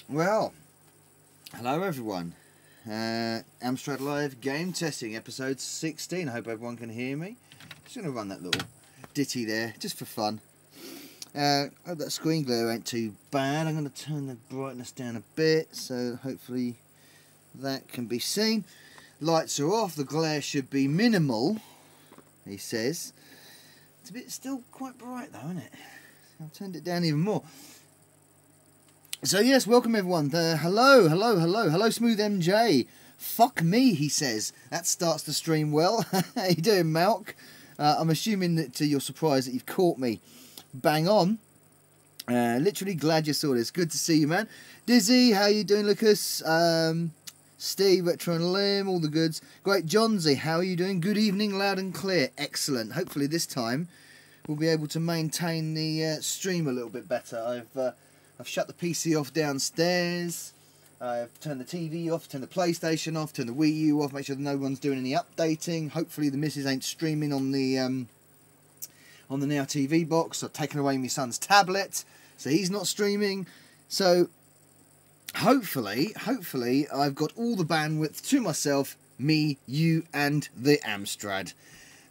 Well, hello everyone. Amstrad Live game testing episode 16. I hope everyone can hear me. Just going to run that little ditty there just for fun. Hope that screen glare ain't too bad. I'm going to turn the brightness down a bit so hopefully that can be seen. Lights are off. The glare should be minimal, he says. It's a bit still quite bright though, isn't it? I've turned it down even more. So yes, welcome everyone. Hello, Smooth MJ. Fuck me, he says. That starts the stream well. How you doing, Malk? I'm assuming that you're surprised that you've caught me. Bang on. Literally glad you saw this. Good to see you, man. Dizzy, how you doing, Lucas? Steve, Retro and Lim, all the goods. Great, Johnsy, how are you doing? Good evening, loud and clear. Excellent. Hopefully this time we'll be able to maintain the stream a little bit better. I've shut the PC off downstairs. I've turned the TV off, turned the PlayStation off, turned the Wii U off, make sure that no one's doing any updating. Hopefully the missus ain't streaming on the Now TV box. I've taken away my son's tablet, so he's not streaming. So hopefully I've got all the bandwidth to myself, me, you, and the Amstrad.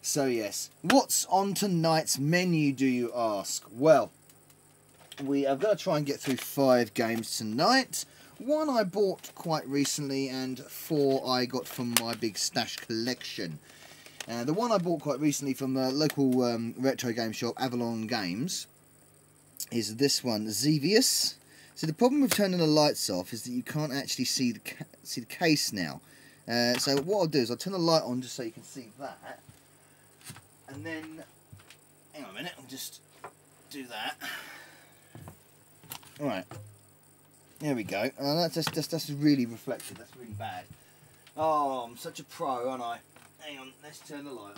So yes, what's on tonight's menu, do you ask? Well, we are going to try and get through 5 games tonight. 1 I bought quite recently and 4 I got from my big stash collection. The one I bought quite recently from the local retro game shop, Avalon Games, is this one, Xevious. So the problem with turning the lights off is that you can't actually see the case now. So what I'll do is I'll turn the light on just so you can see that. And then, hang on a minute, I'll just do that. Alright, there we go. That's really reflective, that's really bad. Oh, I'm such a pro, aren't I? Hang on, let's turn the light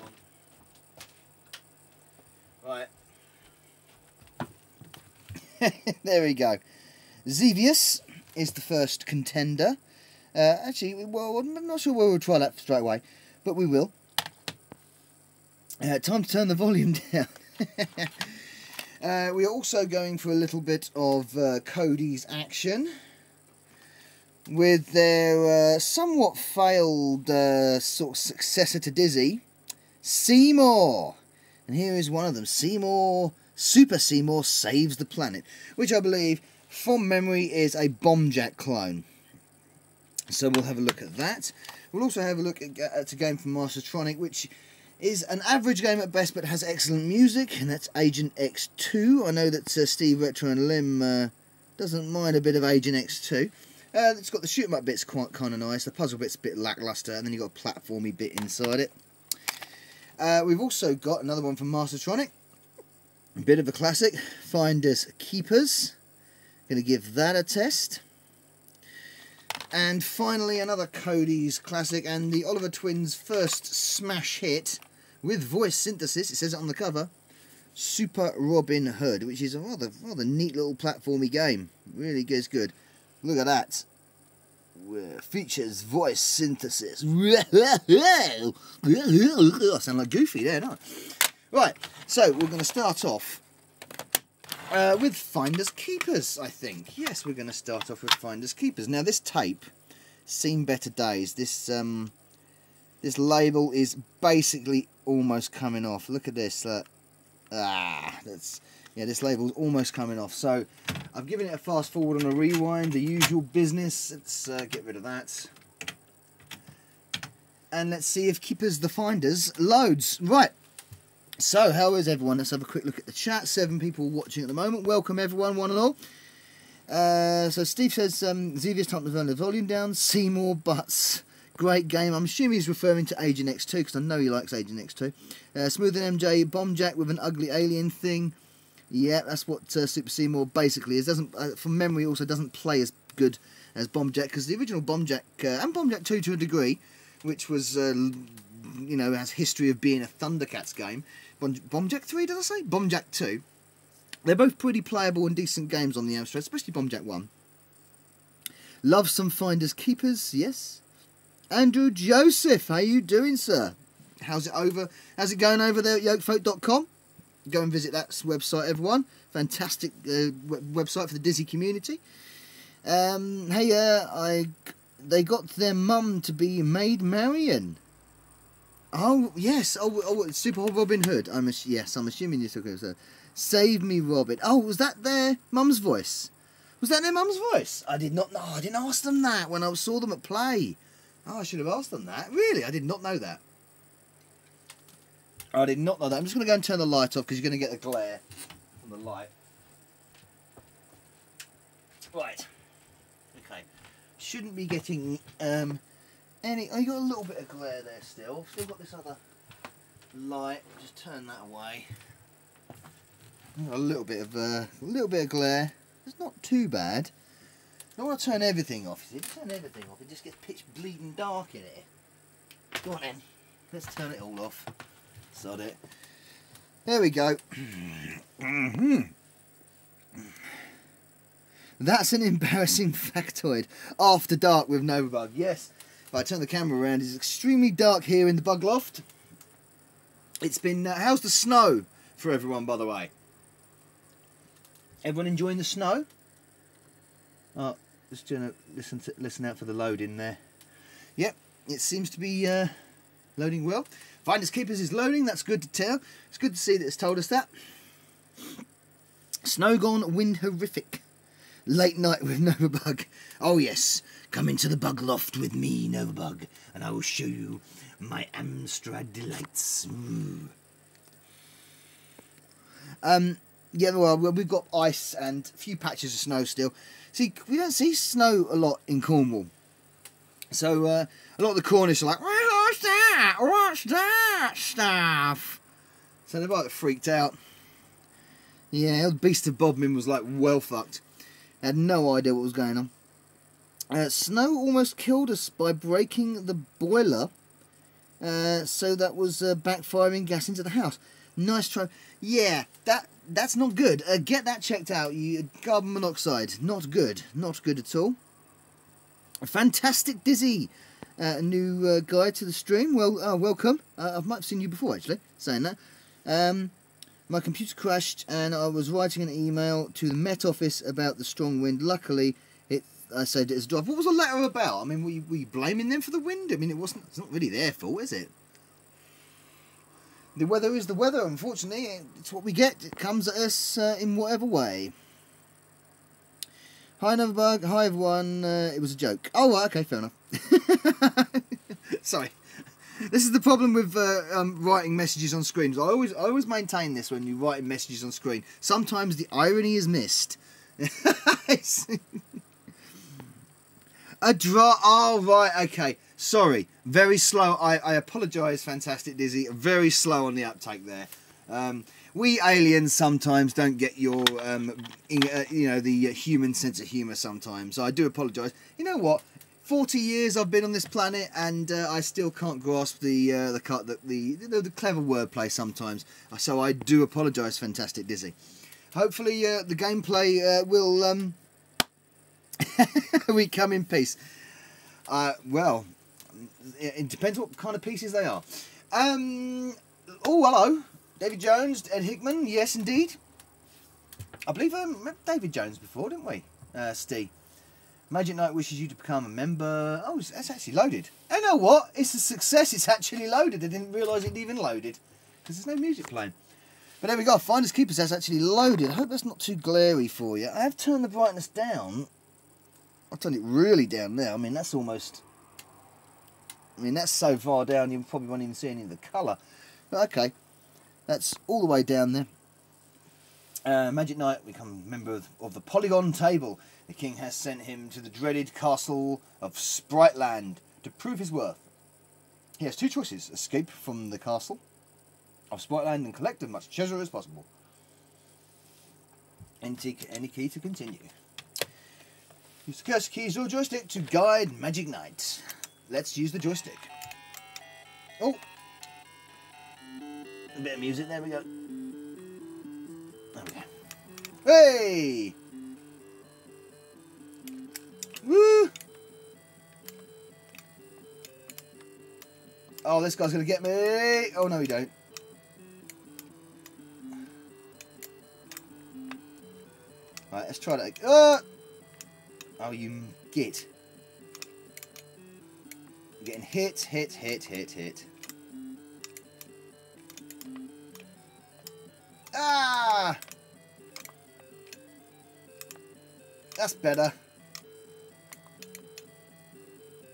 on. Right. There we go. Xevious is the first contender. Actually, well, I'm not sure whether we'll try that straight away, but we will. Time to turn the volume down. We are also going for a little bit of Cody's action with their somewhat failed sort of successor to Dizzy, Seymour. And here is one of them, Seymour, Super Seymour Saves the Planet, which I believe, from memory, is a Bombjack clone. So we'll have a look at that. We'll also have a look at a game from Mastertronic, which is an average game at best, but has excellent music, and that's Agent X2. I know that Steve, Retro and Lim doesn't mind a bit of Agent X2. It's got the shoot 'em up bits quite kind of nice, the puzzle bit's a bit lackluster, and then you've got a platformy bit inside it. We've also got another one from Mastertronic, a bit of a classic, Finders Keepers. Going to give that a test. And finally, another Cody's classic, and the Oliver Twins' first smash hit with voice synthesis, it says it on the cover, Super Robin Hood, which is a rather neat little platformy game. Really is good. Look at that. Features voice synthesis. I sound like Goofy there, don't I? Right, so we're going to start off with Finders Keepers, I think. Yes, we're going to start off with Finders Keepers. Now, this tape, seen better days. This this label is basically almost coming off. Look at this. This label's almost coming off. So I've given it a fast forward and a rewind, the usual business. Let's get rid of that. And let's see if Keepers the Finders loads. Right. So, how is everyone? Let's have a quick look at the chat. 7 people watching at the moment. Welcome everyone, one and all. So Steve says, Xevious, time to turn the volume down. Seymour Butts. Great game. I'm assuming he's referring to Agent X2, because I know he likes Agent X2. Smooth and MJ, Bombjack with an ugly alien thing. Yeah, that's what Super Seymour basically is. Doesn't, from memory, also doesn't play as good as Bombjack, because the original Bombjack, and Bombjack 2 to a degree, which was, you know, has history of being a Thundercats game. Bombjack 3, did I say? Bombjack 2. They're both pretty playable and decent games on the Amstrad, especially Bombjack 1. Love some Finders Keepers, yes. Andrew Joseph, how you doing, sir? How's it going over there at yokefolk.com? Go and visit that website, everyone. Fantastic website for the Dizzy community. Hey, they got their mum to be Maid Marian. Oh, yes. Oh, Super Robin Hood. Yes, I'm assuming you took it. So, Save Me, Robin. Oh, was that their mum's voice? Was that their mum's voice? I did not know. I didn't ask them that when I saw them at play. Oh, I should have asked them that. Really? I did not know that. I did not know that. I'm just going to go and turn the light off because you're going to get the glare from the light. Right. Okay. Shouldn't be getting any... Oh, you got a little bit of glare there still. Still got this other light. Just turn that away. A little bit of glare. It's not too bad. I don't want to turn everything off. If you turn everything off, it just gets pitch bleeding dark in here. Go on then. Let's turn it all off. Sod it. There we go. That's an embarrassing factoid. After dark with Novabug. Yes. If I turn the camera around, it's extremely dark here in the bug loft. It's been... how's the snow for everyone, by the way? Everyone enjoying the snow? Oh, just gonna listen out for the load in there. Yep, it seems to be loading well. Finders Keepers is loading, that's good to tell. It's good to see that it's told us that. Snow gone, wind horrific. Late night with Novabug. Oh yes, come into the bug loft with me, Novabug, and I will show you my Amstrad delights. Yeah, well, we've got ice and a few patches of snow still. See, we don't see snow a lot in Cornwall. So, a lot of the Cornish are like, what's that? What's that stuff? So they're like freaked out. Yeah, old Beast of Bodmin was like well fucked. Had no idea what was going on. Snow almost killed us by breaking the boiler. So that was backfiring gas into the house. Nice try. Yeah, that's not good. Get that checked out. Carbon monoxide, not good. Not good at all. A fantastic Dizzy, new guy to the stream. Well, welcome. I might have seen you before, actually, saying that. My computer crashed and I was writing an email to the Met Office about the strong wind. Luckily, I saved it as a drive. What was the letter about? I mean, were you blaming them for the wind? I mean, it's not really their fault, is it? The weather is the weather, unfortunately. It's what we get. It comes at us in whatever way. Hi, Novabug. Hi, everyone. It was a joke. Oh, okay, fair enough. Sorry. This is the problem with writing messages on screens. I always maintain this when you're writing messages on screen. Sometimes the irony is missed. Oh, right, okay. Sorry, very slow. I apologise, Fantastic Dizzy. Very slow on the uptake there. We aliens sometimes don't get your, the human sense of humour sometimes. So I do apologise. You know what? 40 years I've been on this planet, and I still can't grasp the clever wordplay sometimes. So I do apologise, Fantastic Dizzy. Hopefully the gameplay will we come in peace. Well, it depends what kind of pieces they are. Oh, hello. David Jones, Ed Hickman. Yes, indeed. I believe I met David Jones before, didn't we? Steve. Magic Knight wishes you to become a member. Oh, that's actually loaded. You know what? It's a success. It's actually loaded. I didn't realise it even loaded because there's no music playing. But there we go. Finders Keepers has actually loaded. I hope that's not too glary for you. I have turned the brightness down. I've turned it really down there. I mean, that's almost... I mean, that's so far down you probably won't even see any of the colour. But okay. That's all the way down there. Magic Knight, we become a member of the Polygon Table. The king has sent him to the dreaded castle of Spriteland to prove his worth. He has two choices. Escape from the castle of Spriteland and collect as much treasure as possible. Any key to continue. Use the cursor keys or joystick to guide Magic Knight. Let's use the joystick. Oh! A bit of music, there we go. There we go. Hey! Woo! Oh, this guy's gonna get me! Oh, no, he don't. Right, let's try that. Oh, you git. Getting hit. Ah! That's better.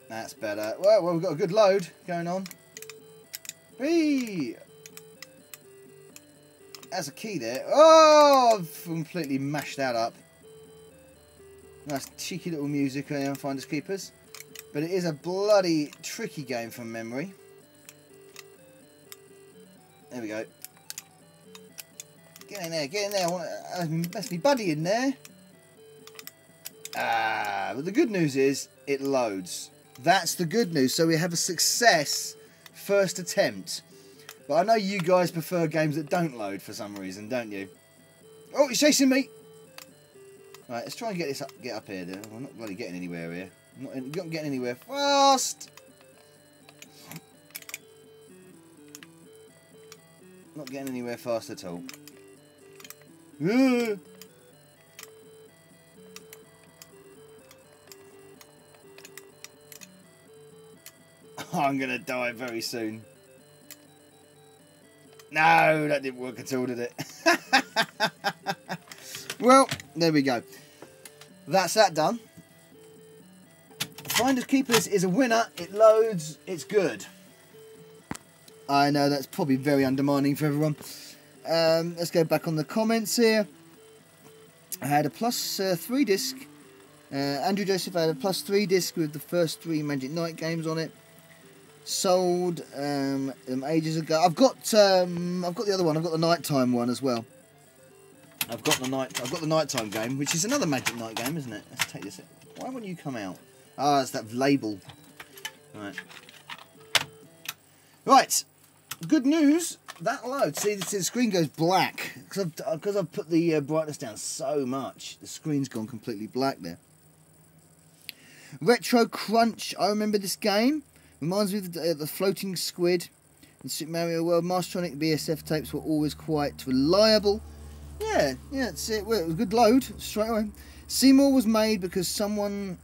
That's better. Well, we've got a good load going on. Whee! That's a key there. Oh! I've completely mashed that up. Nice cheeky little music on Finders Keepers. But it is a bloody tricky game from memory. There we go. Get in there, get in there. That's me buddy in there. Ah, but the good news is it loads. That's the good news. So we have a success first attempt. But I know you guys prefer games that don't load for some reason, don't you? Oh, he's chasing me. Right, let's try and get up here. We're not really getting anywhere here. Not getting anywhere fast. Not getting anywhere fast at all. I'm gonna die very soon. No, that didn't work at all, did it? Well, there we go. That's that done. Finders Keepers is a winner. It loads. It's good. I know that's probably very undermining for everyone. Let's go back on the comments here. I had a +3 disc. Andrew Joseph had a +3 disc with the first 3 Magic Knight games on it. Sold ages ago. I've got the other one. I've got the nighttime one as well. I've got the nighttime game, which is another Magic Knight game, isn't it? Let's take this. Why won't you come out? Ah, it's that label. Right. Right. Good news. That loads. See, the screen goes black because I've put the brightness down so much. The screen's gone completely black there. Retro Crunch. I remember this game. Reminds me of the floating squid in Super Mario World. Mastertronic BSF tapes were always quite reliable. Yeah, that's it. Well, it was a good load straight away. Seymour was made because someone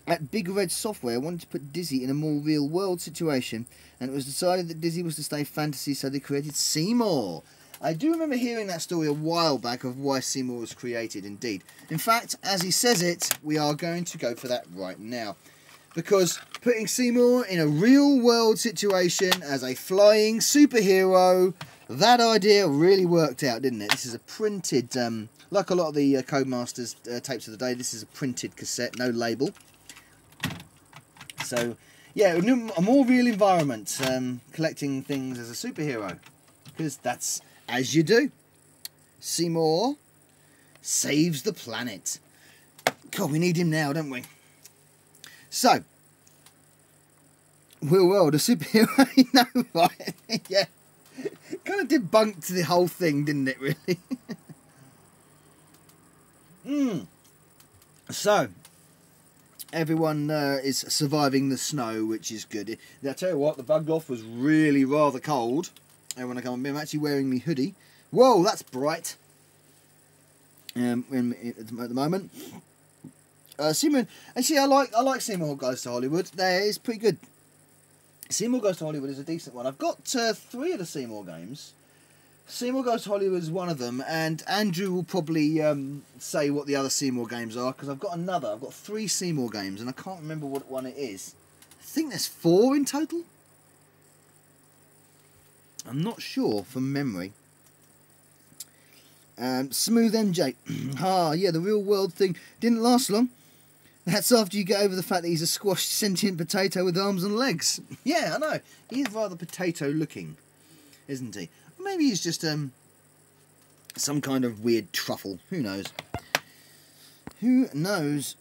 at Big Red Software wanted to put Dizzy in a more real world situation, and it was decided that Dizzy was to stay fantasy, so they created Seymour. I do remember hearing that story a while back of why Seymour was created, indeed. In fact, as he says it, we are going to go for that right now. Because putting Seymour in a real world situation as a flying superhero, that idea really worked out, didn't it? This is a printed, like a lot of the Codemasters tapes of the day, this is a printed cassette, no label. So, yeah, a more real environment, collecting things as a superhero. Because that's as you do. Seymour saves the planet. God, we need him now, don't we? So, real world, a superhero, you know, right? Yeah. Kind of debunked the whole thing, didn't it, really? So, everyone is surviving the snow, which is good. I tell you what, the bug off was really rather cold. And when I come, I'm actually wearing my hoodie. Whoa, that's bright. At the moment. Seymour, actually, I like Seymour Goes to Hollywood. It's pretty good. Seymour Goes to Hollywood is a decent one. I've got 3 of the Seymour games. Seymour Goes to Hollywood is one of them, and Andrew will probably say what the other Seymour games are, because I've got 3 Seymour games, and I can't remember what one it is. I think there's 4 in total. I'm not sure from memory. Smooth MJ. Ah, yeah, the real world thing didn't last long. That's after you get over the fact that he's a squashed sentient potato with arms and legs. Yeah, I know. He's rather potato looking, isn't he? Maybe he's just some kind of weird truffle. Who knows? Who knows?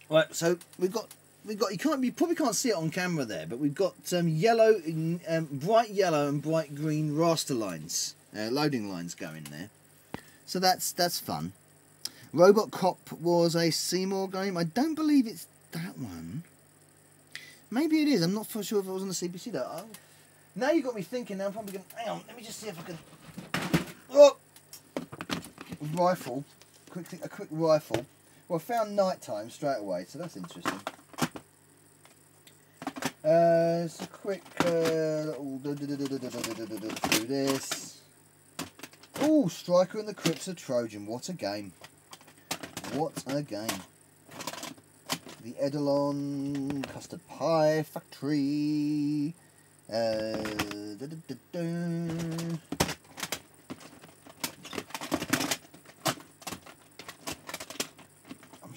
Right, so we've got you probably can't see it on camera there, but we've got yellow, bright yellow and bright green raster lines, loading lines going there. So that's fun. Robot Cop was a Seymour game. I don't believe it's that one. Maybe it is. I'm not sure if it was on the CPC though. Oh. Now you got me thinking. Now I'm probably going. Hang on. Let me just see if I can. Oh, rifle. a quick rifle. Well, I found nighttime straight away, so that's interesting. It's a quick little through this. Oh, Striker and the Crypts of Trojan. What a game. What a game. The Eidolon Custard Pie Factory. I'm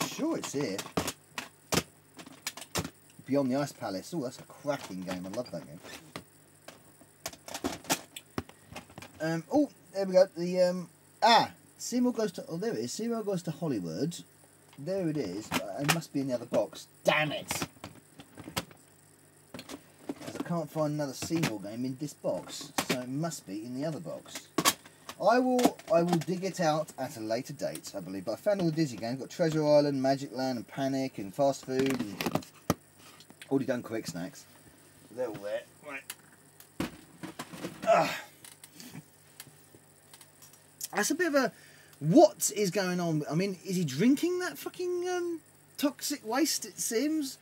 sure it's here. Beyond the Ice Palace. Oh, that's a cracking game. I love that game. Oh, there we go. The Seymour goes to. Oh, there it is. Seymour goes to Hollywood. There it is. It must be in the other box. Damn it! Because I can't find another Seymour game in this box, so it must be in the other box. I will dig it out at a later date, I believe. But I found all the Dizzy games. Got Treasure Island, Magic Land, and Panic, and Fast Food, and already done Quick Snacks. They're all there. Right. That's a bit of a... What is going on? I mean, is he drinking that fucking toxic waste, it seems?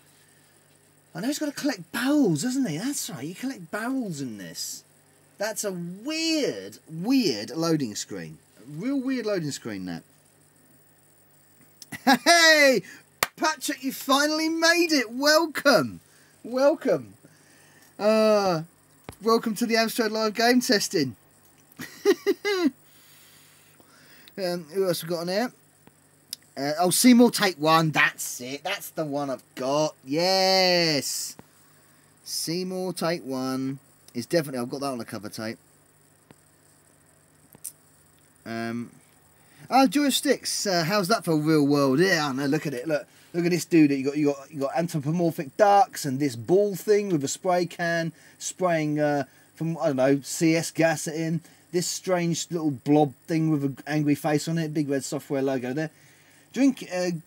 I know he's got to collect barrels, hasn't he? That's right, you collect barrels in this. That's a weird, weird loading screen. A real weird loading screen, that. Hey! Patrick, you finally made it! Welcome! Welcome! Welcome to the Amstrad Live game testing. Who else we got on there? Oh, Seymour Take 1. That's it. That's the one I've got. Yes. Seymour Take 1 is definitely... I've got that on the cover tape. Oh, joysticks. How's that for real world? Yeah, I know. Look at it. Look at this dude. You got anthropomorphic ducks and this ball thing with a spray can spraying from, I don't know, CS gas it in. This strange little blob thing with an angry face on it, big red software logo there.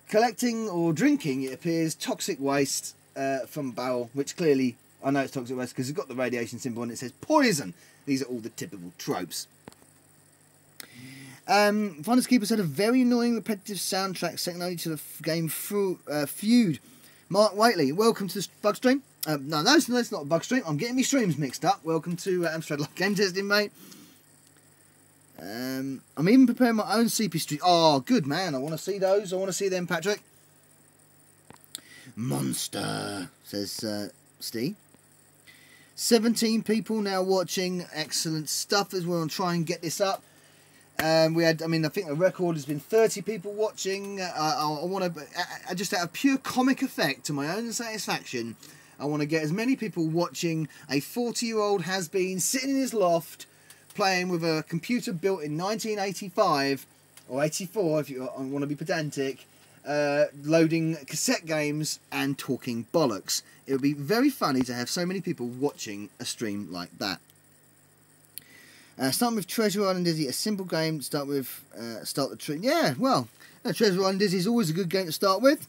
Collecting or drinking, it appears, toxic waste from a barrel, which clearly, I know it's toxic waste because it's got the radiation symbol and it says poison. These are all the typical tropes. Finders Keepers had a very annoying repetitive soundtrack second only to the game Feud. Mark Waitley, welcome to the bug stream. No, it's not a bug stream. I'm getting my streams mixed up. Welcome to Amstrad Live Game Testing, mate. I'm even preparing my own CP stream. Oh, good man. I want to see those. I want to see them, Patrick. Monster, says Steve. 17 people now watching. Excellent stuff as we're on try and get this up. I think the record has been 30 people watching. I want to, just out of pure comic effect to my own satisfaction, I want to get as many people watching. A 40-year-old has been sitting in his loft playing with a computer built in 1985 or 84 if you want to be pedantic, loading cassette games and talking bollocks. It would be very funny to have so many people watching a stream like that. Starting with Treasure Island Dizzy, a simple game to start with. Start the tree. Yeah, well, Treasure Island Dizzy is always a good game to start with.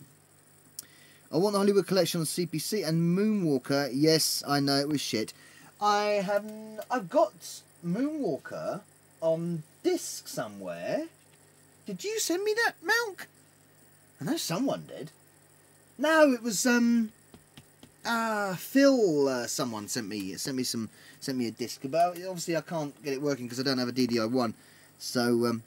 I want the Hollywood collection on CPC and Moonwalker. Yes, I know it was shit. I've got Moonwalker on disc somewhere. Did you send me that, Malk? I know someone did. No, it was Phil. Someone sent me a disc, but obviously I can't get it working because I don't have a DDI1. So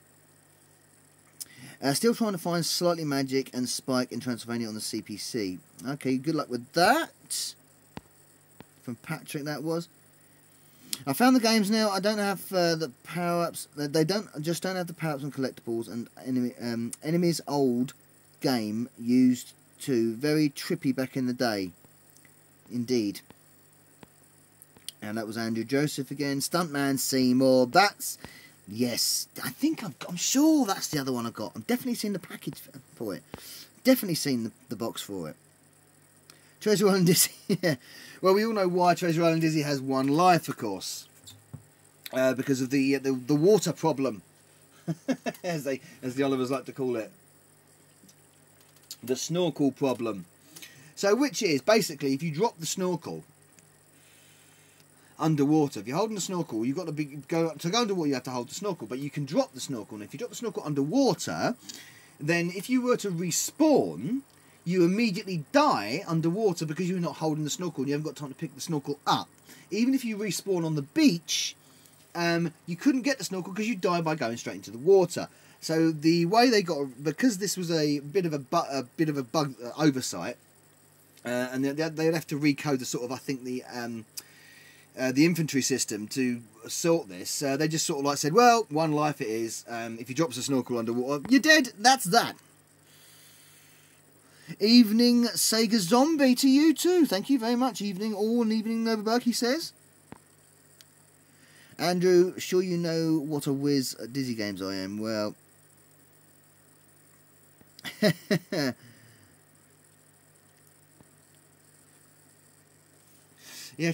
still trying to find Slightly Magic and Spike in Transylvania on the CPC. Okay, good luck with that. From Patrick, that was. I found the games now. I don't have the power-ups. They don't have the power-ups and collectibles. And Enemy's old game used to very trippy back in the day. Indeed. And that was Andrew Joseph again. Stuntman Seymour. That's... Yes. I'm sure that's the other one I've got. I've definitely seen the package for it. Definitely seen the box for it. Treasure Island Dizzy. Yeah. Well, we all know why Treasure Island Dizzy has one life, of course. Because of the water problem. as the Olivers like to call it. The snorkel problem. So, which is, basically, if you drop the snorkel underwater, if you're holding the snorkel, you've got to go underwater, you have to hold the snorkel, but you can drop the snorkel, and if you drop the snorkel underwater, then if you were to respawn, you immediately die underwater because you're not holding the snorkel and you haven't got time to pick the snorkel up. Even if you respawn on the beach, you couldn't get the snorkel because you die by going straight into the water. So the way they got, because this was a bit of a bug oversight, and they'd have to recode the sort of, I think, the infantry system to sort this. They just sort of like said, well, one life it is. If you drop a snorkel underwater, you're dead. That's that. Evening Sega Zombie to you too. Thank you very much. Evening all and evening Novabug, he says. Andrew, sure you know what a whiz at Dizzy Games I am. Well, yeah,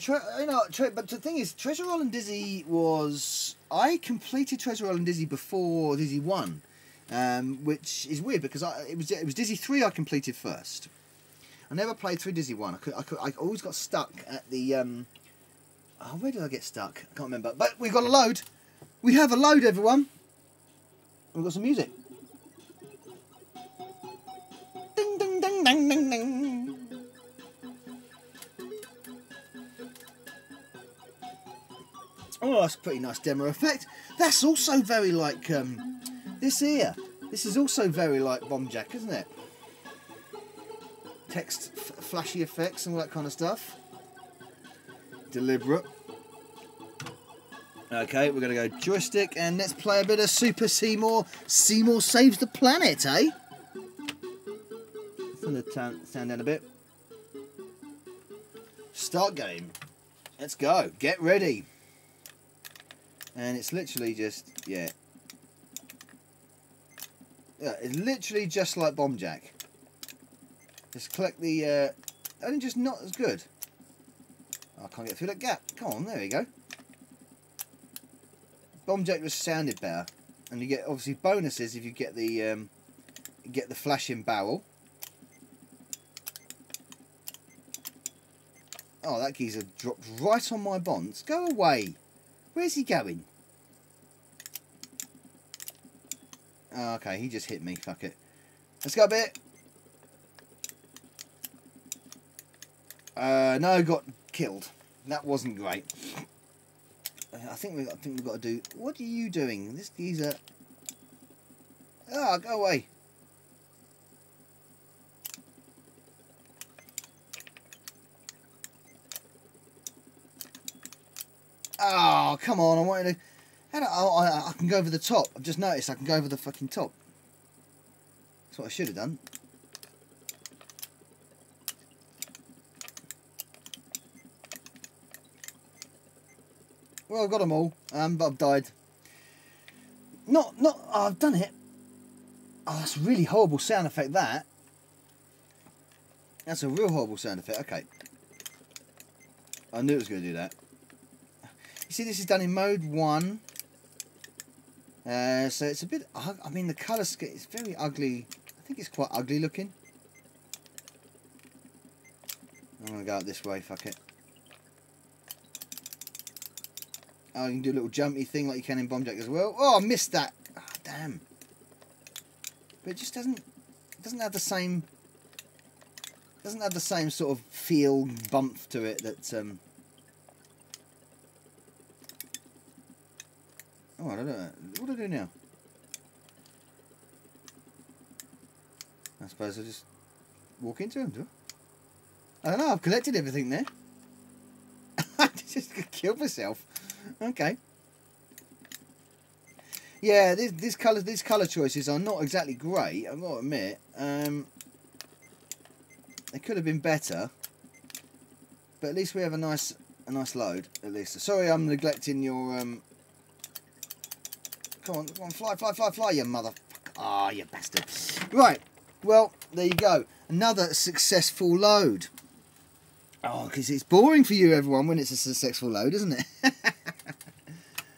but the thing is, Treasure Island Dizzy was... I completed Treasure Island Dizzy before Dizzy 1. Which is weird because it was Dizzy 3 I completed first. I never played through Dizzy 1. I always got stuck at the... oh, where did I get stuck? I can't remember. But we've got a load. We have a load, everyone. We've got some music. Ding, ding, ding, ding, ding, ding. Oh, that's a pretty nice demo effect. That's also very like... this here. This is also very like Bomb Jack, isn't it? Text, flashy effects and all that kind of stuff. Deliberate. Okay, we're going to go joystick and let's play a bit of Super Seymour. Seymour Saves the Planet, eh? Turn the sound down a bit. Start game. Let's go. Get ready. And it's literally just, yeah. Yeah, it's literally just like Bomb Jack. Just collect the, only just not as good. Oh, I can't get through that gap. Come on, there we go. Bomb Jack just sounded better. And you get, obviously, bonuses if you get the flashing barrel. Oh, that geezer dropped right on my bonds. Go away. Where's he going? Oh, okay, he just hit me. Fuck it. Let's go a bit. No, got killed. That wasn't great. I think we've got to do. What are you doing? This geezer. Ah, go away. Oh, come on! I wanted to. I can go over the top. I've just noticed I can go over the fucking top. That's what I should have done. Well, I've got them all, but I've died. Oh, I've done it. Oh, that's a really horrible sound effect, that. That's a real horrible sound effect. Okay. I knew it was going to do that. You see, this is done in mode 1. So it's a bit... I mean, the colour scheme is very ugly. I think it's quite ugly looking. I'm going to go up this way, fuck it. Oh, you can do a little jumpy thing like you can in Bomb Jack as well. Oh, I missed that. Oh, damn. But it just doesn't have the same... doesn't have the same sort of feel bump to it that... Oh, I don't know. What do I do now? I suppose I just walk into him, do I? I don't know, I've collected everything there. I just killed myself. Okay. Yeah, these colour choices are not exactly great, I've got to admit. They could have been better. But at least we have a nice load, at least. Sorry I'm neglecting your Come on, fly, you motherfucker. Ah, you bastard. Right, well, there you go. Another successful load. Oh, because it's boring for you, everyone, when it's a successful load, isn't it?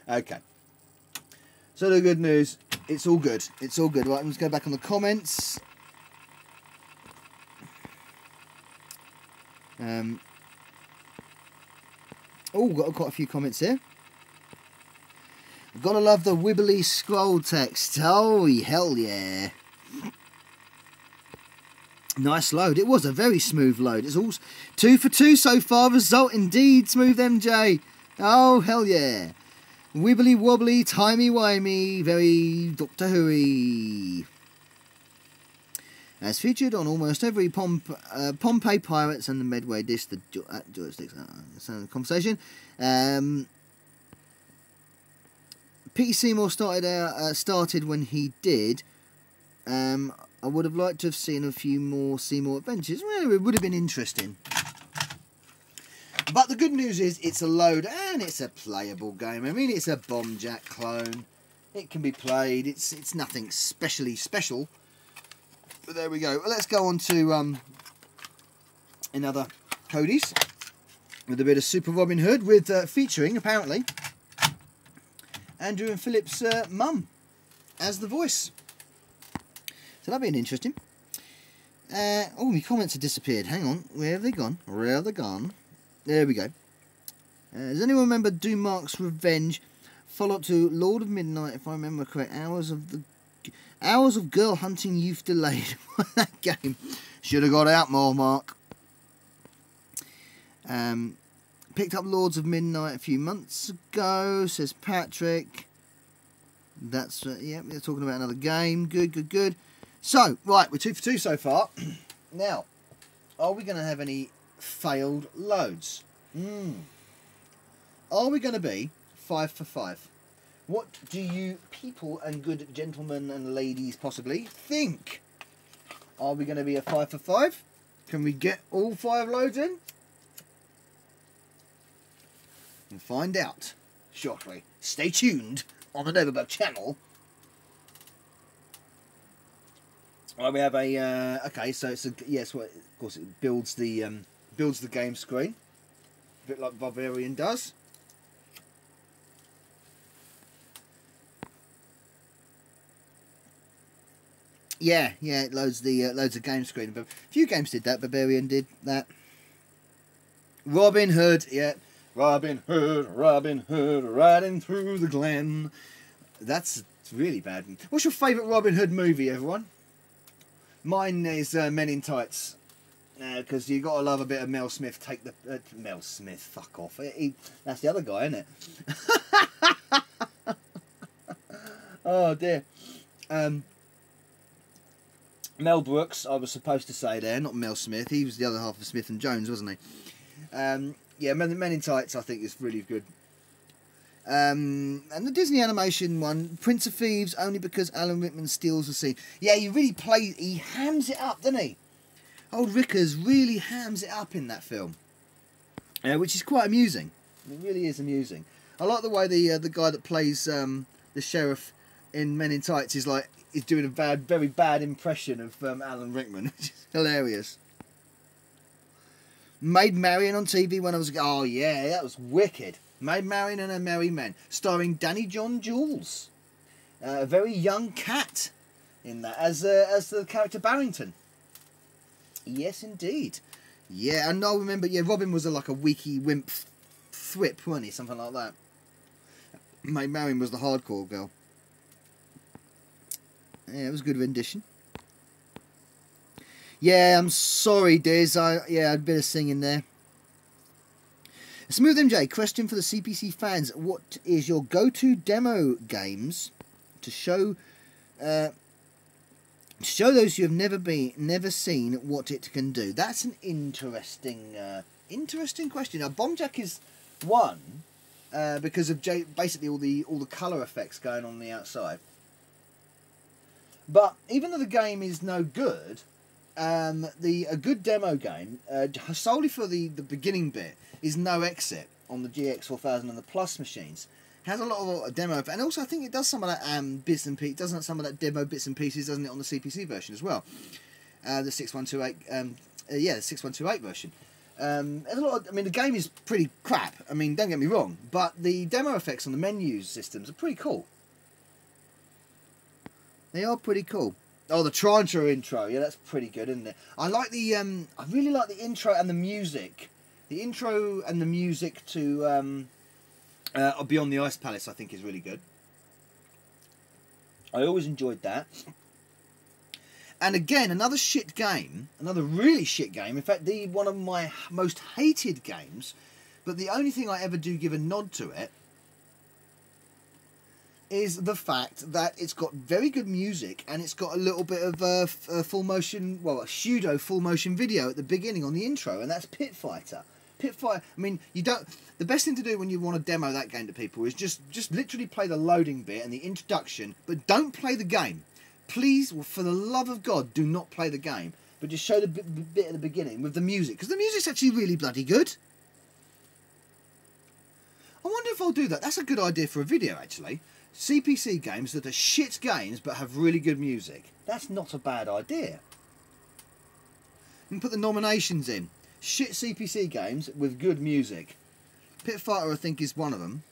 Okay. So the good news, it's all good. It's all good. Right, let's go back on the comments. Oh, got quite a few comments here. Gotta love the wibbly scroll text. Oh, hell yeah. Nice load. It was a very smooth load. It's all 2 for 2 so far. Result indeed, Smooth MJ. Oh, hell yeah. Wibbly wobbly, timey wimey, very Doctor Who-y. As featured on almost every Pompeii Pirates and the Medway disc, the joysticks. Conversation. Peter Seymour started when he did. I would have liked to have seen a few more Seymour adventures. Well, it would have been interesting. But the good news is it's a load and it's a playable game. I mean, it's a Bomb Jack clone. It can be played. It's nothing specially special. But there we go. Well, let's go on to another Cody's with a bit of Super Robin Hood with featuring apparently Andrew and Philip's mum as the voice. So that'll be interesting. Oh, my comments have disappeared. Hang on. Where have they gone? Where have they gone? There we go. Does anyone remember Dumark's Revenge? Follow-up to Lord of Midnight, if I remember correct. Hours of girl hunting youth delayed. That game. Should have got out more, Mark. Picked up Lords of Midnight a few months ago, says Patrick. That's, yeah, they're talking about another game. Good, good, good. So, right, we're 2 for 2 so far. Now, are we going to have any failed loads? Are we going to be 5 for 5? What do you people and good gentlemen and ladies possibly think? Are we going to be a 5 for 5? Can we get all 5 loads in? We'll find out shortly. Stay tuned on the Novabug channel. Well, we have a okay, so it's a yes. Well, of course, it builds the game screen, a bit like Barbarian does. Yeah, it loads the game screen. But a few games did that. Barbarian did that. Robin Hood, yeah, Robin Hood, riding through the glen. That's really bad. What's your favourite Robin Hood movie, everyone? Mine is Men in Tights, because you got to love a bit of Mel Smith. Take the Mel Smith, fuck off. That's the other guy, isn't it? Oh dear. Mel Brooks, I was supposed to say there, not Mel Smith. He was the other half of Smith and Jones, wasn't he? Yeah, Men in Tights, I think is really good. And the Disney animation one, Prince of Thieves, only because Alan Rickman steals the scene. Yeah, he hams it up, doesn't he? Old Rickers really hams it up in that film, which is quite amusing. It really is amusing. I like the way the guy that plays the sheriff in Men in Tights is doing a very bad impression of Alan Rickman, which is hilarious. Maid Marian on TV when I was... Oh, yeah, that was wicked. Maid Marian and Her Merry Men, starring Danny John Jules. A very young cat in that, as the character Barrington. Yes, indeed. Yeah, and I remember, yeah, Robin was like a weaky wimp thwip, wasn't he? Something like that. Maid Marian was the hardcore girl. Yeah, it was a good rendition. Yeah, I'm sorry, Diz. Yeah, I'd better sing in there. Smooth MJ, question for the CPC fans. What is your go-to demo games to show those who have never seen what it can do? That's an interesting question. Now, Bomb Jack is one because of basically all the colour effects going on the outside. But even though the game is no good, a good demo game solely for the beginning bit is No Exit on the GX4000 and the Plus machines. Has a lot of demo, and also I think it does some of that bits and pieces. Doesn't some of that demo bits and pieces, doesn't it, on the CPC version as well? The 6128, yeah, the 6128 version. There's a lot. I mean, the game is pretty crap. I mean, don't get me wrong, but the demo effects on the menus systems are pretty cool. They are pretty cool. Oh, the Trancha intro, yeah, that's pretty good, isn't it? I like the I really like the intro and the music. The intro and the music to Beyond the Ice Palace, I think, is really good. I always enjoyed that. And again, another shit game, another really shit game. In fact, one of my most hated games, but the only thing I ever do give a nod to it is the fact that it's got very good music and it's got a little bit of a full motion, well, a pseudo full motion video at the beginning on the intro, and that's Pit Fighter. Pit Fighter. I mean, you don't. The best thing to do when you want to demo that game to people is just literally play the loading bit and the introduction, but don't play the game. Please, for the love of God, do not play the game, but just show the bit at the beginning with the music, because the music's actually really bloody good. I wonder if I'll do that. That's a good idea for a video, actually. CPC games that are shit games but have really good music. That's not a bad idea. You can put the nominations in. Shit CPC games with good music. Pit Fighter, I think, is one of them.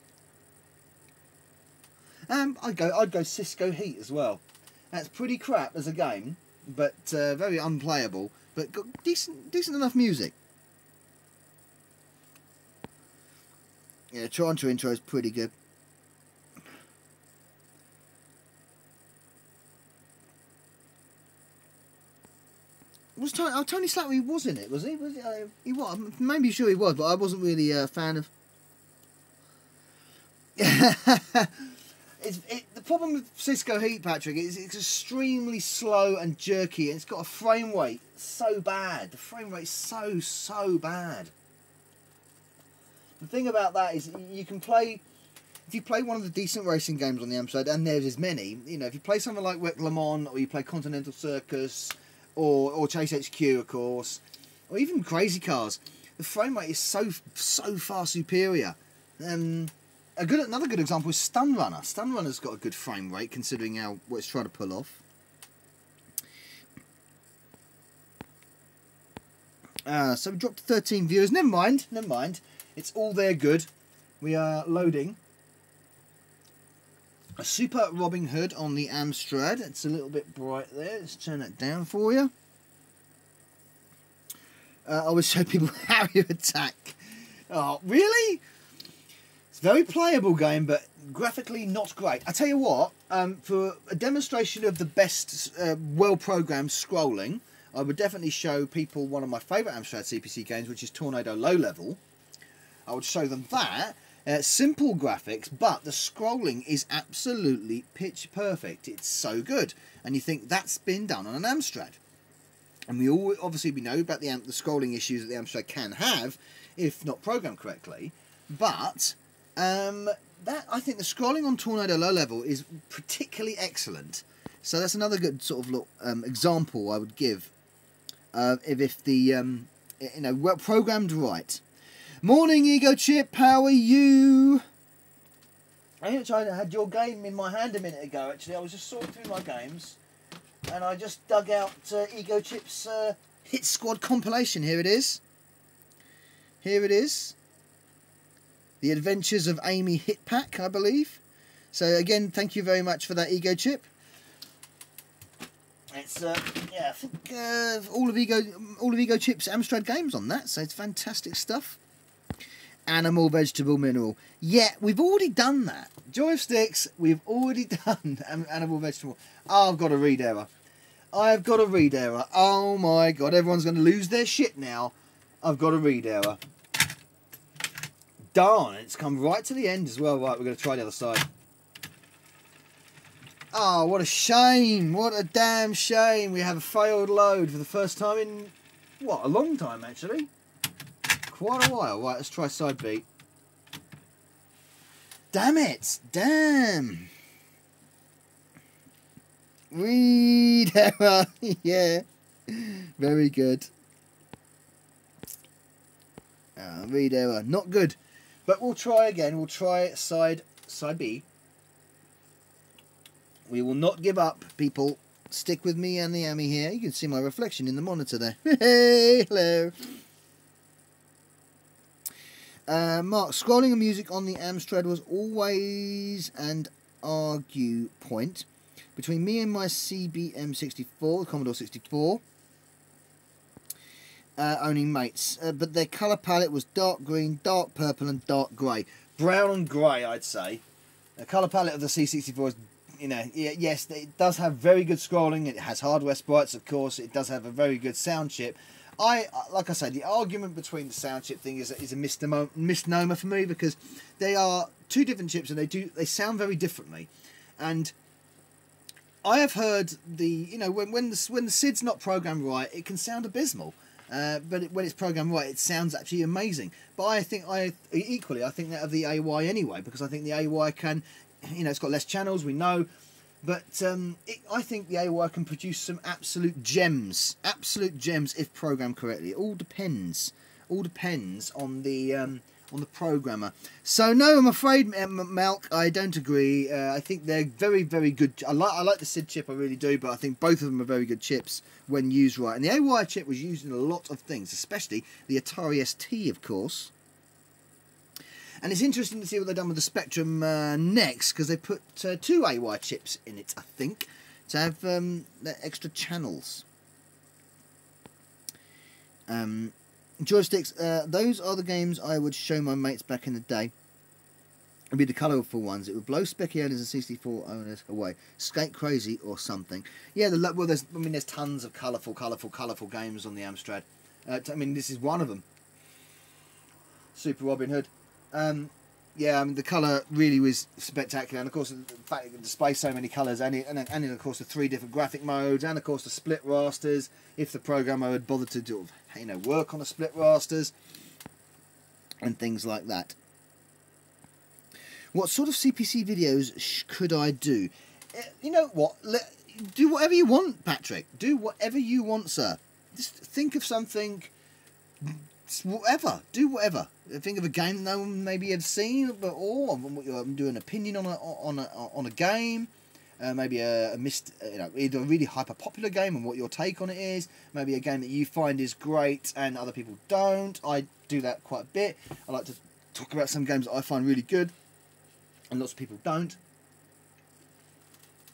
I'd go Cisco Heat as well. That's pretty crap as a game, but very unplayable. But got decent enough music. Yeah, Toronto intro is pretty good. Was Tony Slattery was in it? Was he? He was. Maybe sure he was, but I wasn't really a fan of. The problem with Cisco Heat, Patrick, is it's extremely slow and jerky, and it's got a frame rate so bad. The frame rate's so bad. The thing about that is you can play. If you play one of the decent racing games on the Amstrad, and there's many, you know, if you play something like Wreck Le Mans, or you play Continental Circus, or Chase HQ, of course, or even Crazy Cars, the frame rate is so far superior. Another good example is Stun Runner. Stun Runner's got a good frame rate considering what it's trying to pull off. So we dropped 13 viewers. Never mind. It's all there good. We are loading a Super Robin Hood on the Amstrad. It's a little bit bright there. Let's turn that down for you. I always show people how you attack. Oh, really? It's a very playable game, but graphically not great. I tell you what, for a demonstration of the best well-programmed scrolling, I would definitely show people one of my favourite Amstrad CPC games, which is Tornado Low Level. I would show them that. Simple graphics, but the scrolling is absolutely pitch perfect. It's so good, and you think that's been done on an Amstrad. And we all obviously we know about the scrolling issues that the Amstrad can have if not programmed correctly. But I think the scrolling on Tornado Low Level is particularly excellent. So that's another good sort of example I would give if the well programmed right. Morning, Ego Chip. How are you? I had your game in my hand a minute ago. Actually, I was just sorting through my games, and I just dug out Ego Chip's Hit Squad compilation. Here it is. Here it is. The Adventures of Amy Hit Pack, I believe. So again, thank you very much for that, Ego Chip. It's yeah, I think all of Ego Chip's Amstrad games on that, so it's fantastic stuff. Animal, vegetable, mineral. Yeah, we've already done that. Joy of Sticks, we've already done animal, vegetable. Oh, I've got a read error. I've got a read error. Oh my God, everyone's going to lose their shit now. I've got a read error. Darn, it's come right to the end as well. Right, we're going to try the other side. Oh, what a shame. What a damn shame. We have a failed load for the first time in, what, a long time actually. Quite a while. Right, let's try side B. Damn it. Damn. Read error. Yeah. Very good. Read error. Not good. But we'll try again. We'll try side B. We will not give up, people. Stick with me and the Amy here. You can see my reflection in the monitor there. Hey, hello. Mark, scrolling and music on the Amstrad was always an argue point between me and my CBM64, the Commodore 64, owning mates. But their colour palette was dark green, dark purple and dark grey. Brown and grey, I'd say. The colour palette of the C64 is you know, yes, it does have very good scrolling. It has hardware sprites, of course. It does have a very good sound chip. Like I say, the argument between the sound chip thing is a misnomer for me, because they are two different chips and they sound very differently. And I have heard when the SID's not programmed right, it can sound abysmal. But when it's programmed right, it sounds actually amazing. But I think that of the AY anyway, because I think the AY can, it's got less channels, we know. But I think the AY can produce some absolute gems if programmed correctly. It all depends on the programmer. So no, I'm afraid, Malk, I don't agree. I think they're very, very good. I like the SID chip, I really do, but I think both of them are very good chips when used right. And the AY chip was used in a lot of things, especially the Atari ST, of course. And it's interesting to see what they've done with the Spectrum next, because they put two AY chips in it, I think, to have extra channels. Joysticks, those are the games I would show my mates back in the day. It'd be the colourful ones. It would blow Specky owners and 64 owners away. Skate crazy or something. Yeah, there's tons of colourful games on the Amstrad. This is one of them. Super Robin Hood. Yeah, the colour really was spectacular, and of course the fact it can display so many colours, and of course the 3 different graphic modes, and of course the split rasters, if the programmer had bothered to do, work on the split rasters, and things like that. What sort of CPC videos could I do? You know what? Do whatever you want, Patrick. Do whatever you want, sir. Just think of something. Whatever. Do whatever. Think of a game that no one maybe have seen, or do an opinion on a game. Maybe either a really hyper popular game and what your take on it is. Maybe a game that you find is great and other people don't. I do that quite a bit. I like to talk about some games that I find really good and lots of people don't.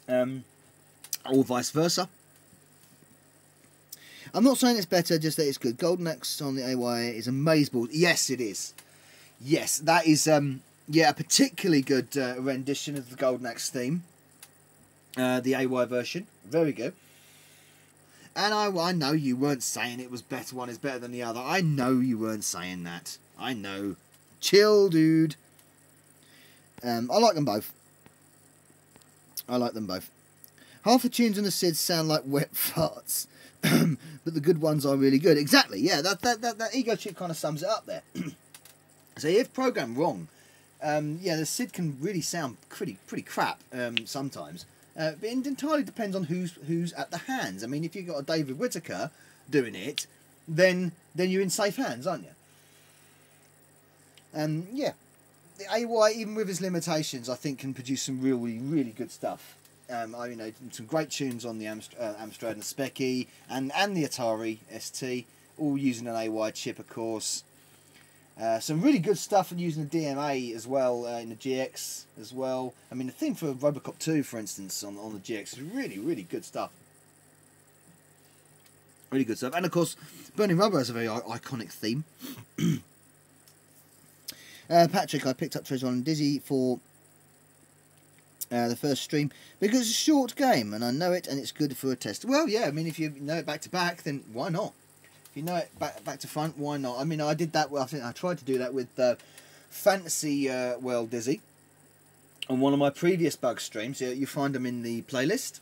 Or vice versa. I'm not saying it's better, just that it's good. Golden Axe on the AY is amazeballs. Yes, it is. Yes, that is a particularly good rendition of the Golden Axe theme. The AY version, very good. And I know you weren't saying it was better. One is better than the other. I know you weren't saying that. I know. Chill, dude. I like them both. Half the tunes on the SID sound like wet farts. But the good ones are really good. Exactly, yeah, that ego chip kind of sums it up there. So if programmed wrong, the SID can really sound pretty crap sometimes. But it entirely depends on who's at the hands. I mean, if you've got a David Whittaker doing it, then you're in safe hands, aren't you? Yeah, the AY, even with its limitations, I think can produce some really good stuff. Some great tunes on the Amstrad and Specky and the Atari ST, all using an AY chip, of course. Some really good stuff and using the DMA as well, in the GX as well. I mean, the theme for Robocop 2, for instance, on the GX is really good stuff. Really good stuff. And of course, Burning Rubber has a very iconic theme. Patrick, I picked up Treasure Island Dizzy for the first stream because it's a short game and I know it and it's good for a test. Well, yeah, I mean, if you know it back to back, then why not? If you know it back to front, why not? I mean, I did that. Well, I think I tried to do that with Fantasy World Dizzy on one of my previous bug streams. You find them in the playlist.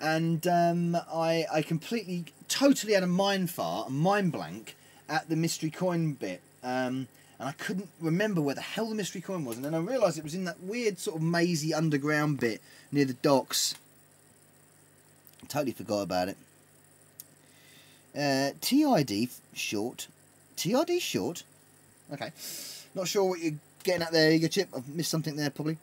And I completely, totally had a mind blank at the mystery coin bit. And I couldn't remember where the hell the mystery coin was. And then I realised it was in that weird sort of mazy underground bit near the docks. I totally forgot about it. TID short. TID short? Okay. Not sure what you're getting at there, Ego Chip. I've missed something there, probably.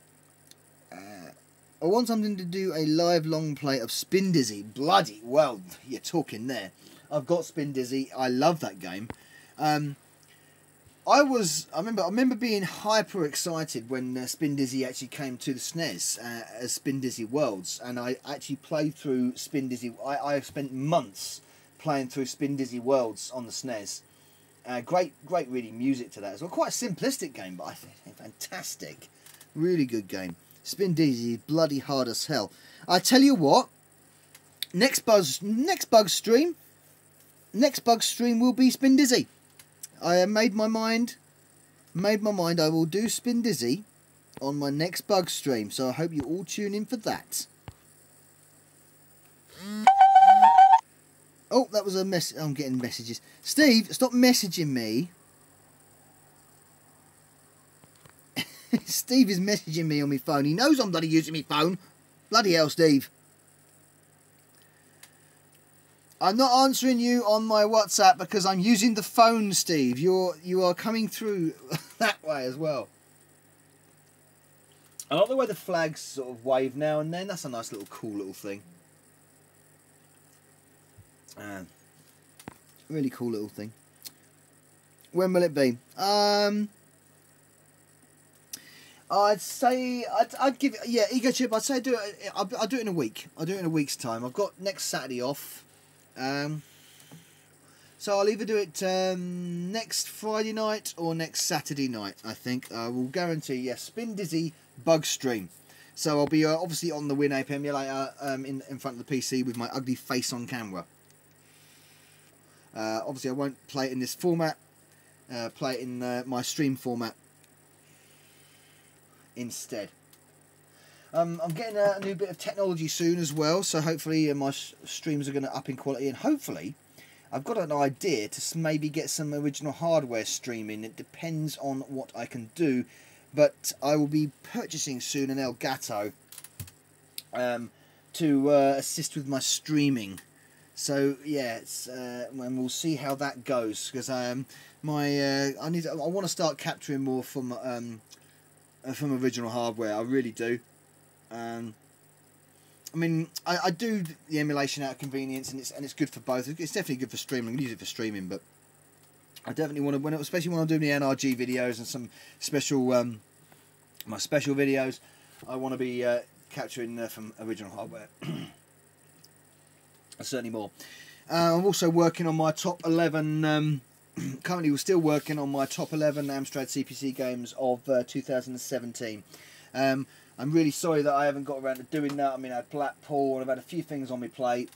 I want something to do a live long play of Spin Dizzy. Bloody well, you're talking there. I've got Spin Dizzy. I love that game. I remember being hyper excited when Spin Dizzy actually came to the SNES as Spin Dizzy Worlds, and I actually played through Spin Dizzy. I spent months playing through Spin Dizzy Worlds on the SNES. Great really music to that as well. Quite a simplistic game, but I think fantastic. Really good game. Spin Dizzy, bloody hard as hell. I tell you what, next bug stream will be Spin Dizzy. I have made my mind. I will do Spin Dizzy on my next bug stream. So I hope you all tune in for that. Oh, that was a mess. I'm getting messages. Steve, stop messaging me. Steve is messaging me on my phone. He knows I'm bloody using my phone. Bloody hell, Steve. I'm not answering you on my WhatsApp because I'm using the phone, Steve. You are coming through that way as well. I like the way the flags sort of wave now and then. That's a nice little cool little thing. Really cool little thing. When will it be? I'd say I'd give it, yeah, Ego Chip. I'd say I'll do it in a week. I'll do it in a week's time. I've got next Saturday off, so I'll either do it next Friday night or next Saturday night. I think I will guarantee. Yes, Spin Dizzy bug stream. So I'll be obviously on the WinApe emulator in front of the PC with my ugly face on camera. Obviously, I won't play it in this format. Play it in my stream format instead. I'm getting a new bit of technology soon as well, so hopefully my streams are going to up in quality, and hopefully I've got an idea to maybe get some original hardware streaming. It depends on what I can do, but I will be purchasing soon an Elgato to assist with my streaming. So yeah, it's and we'll see how that goes, because I want to start capturing more from original hardware. I really do. I mean, I do the emulation out of convenience, and it's good for both. It's definitely good for streaming. I'm gonna use it for streaming, but I definitely want to, especially when I'm doing the NRG videos and some special my special videos, I want to be capturing from original hardware. Certainly more. I'm also working on my top 11. Currently, we're still working on my top 11 Amstrad CPC games of 2017. I'm really sorry that I haven't got around to doing that. I mean, I had Blackpool and I've had a few things on my plate.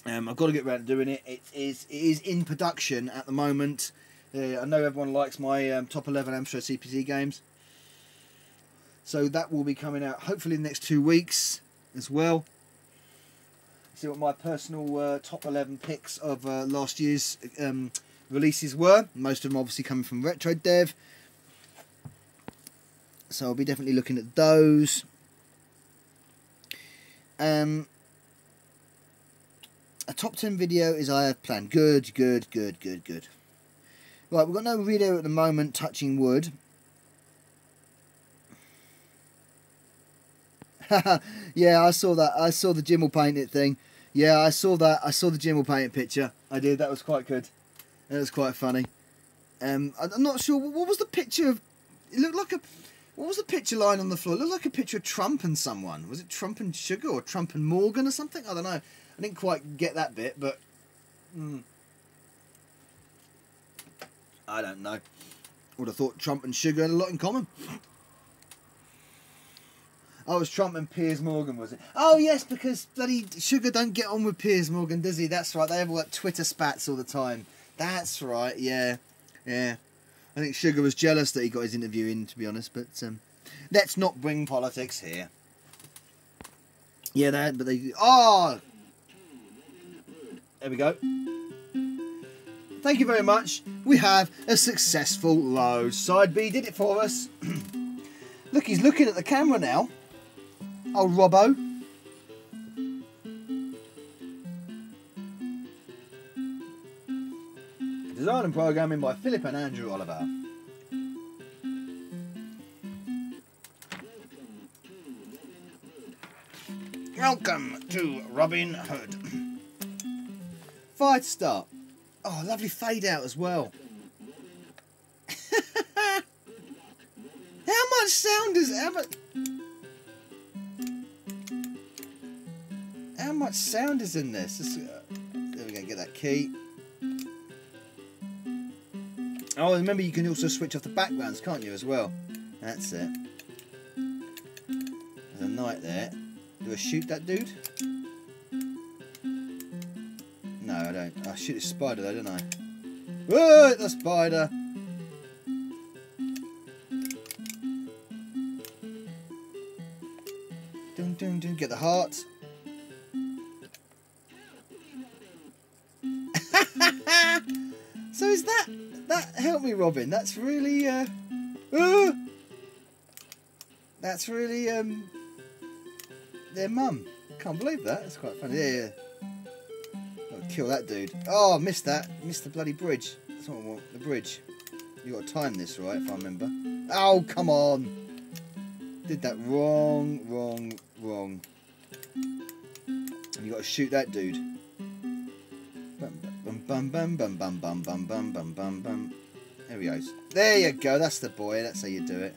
I've got to get around to doing it. It is in production at the moment. I know everyone likes my top 11 Amstrad CPC games, so that will be coming out hopefully in the next 2 weeks as well. See what my personal top 11 picks of last year's releases were. Most of them obviously coming from Retro Dev, so I'll be definitely looking at those. A top 10 video is I have planned. Good. Right, we've got no video at the moment, touching wood. Yeah, I saw that. I saw the Jim will paint it thing. Yeah, I saw that. I saw the Jim will paint it picture. I did. That was quite good. That was quite funny. I'm not sure. What was the picture of? It looked like a. What was the picture line on the floor? It looked like a picture of Trump and someone. Was it Trump and Sugar or Trump and Morgan or something? I don't know. I didn't quite get that bit, but I don't know. Would have thought Trump and Sugar had a lot in common. Oh, it was Trump and Piers Morgan, was it? Oh, yes, because bloody Sugar don't get on with Piers Morgan, does he? That's right. They have all that Twitter spats all the time. That's right. Yeah. I think Sugar was jealous that he got his interview in, to be honest. But let's not bring politics here. Yeah, but they. Oh, there we go. Thank you very much. We have a successful load. Side B did it for us. Look, he's looking at the camera now. Oh, Robbo. Design and programming by Philip and Andrew Oliver. Welcome to Robin Hood. Fire to start. Oh, lovely fade out as well. How much sound is How much sound is in this? There we go, get that key. Oh, remember you can also switch off the backgrounds, can't you, as well? That's it. night there. Do I shoot that dude? No, I don't. I shoot a spider though, don't I? Whoa, the spider! Dun, dun, dun. Get the heart. So is that help me, Robin? That's really that's really their mum. Can't believe that. That's quite funny. Yeah, yeah. Gotta kill that dude. Oh, I missed that. Missed the bloody bridge. That's what I want. The bridge. You got to time this right, if I remember. Oh, come on. Did that wrong. And you got to shoot that dude. Bum bum bum bum bum bum bum bum bum bum bum. There he goes. There you go. That's the boy. That's how you do it.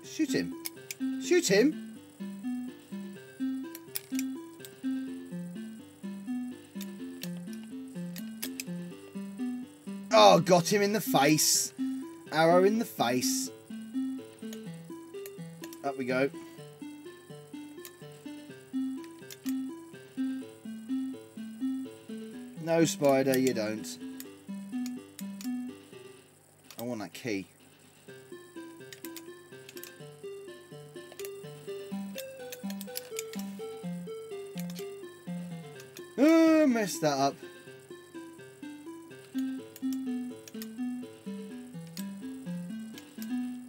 Shoot him. Shoot him. Oh, got him in the face. Arrow in the face. Up we go. No, spider, you don't. I want that key. Oh, messed that up.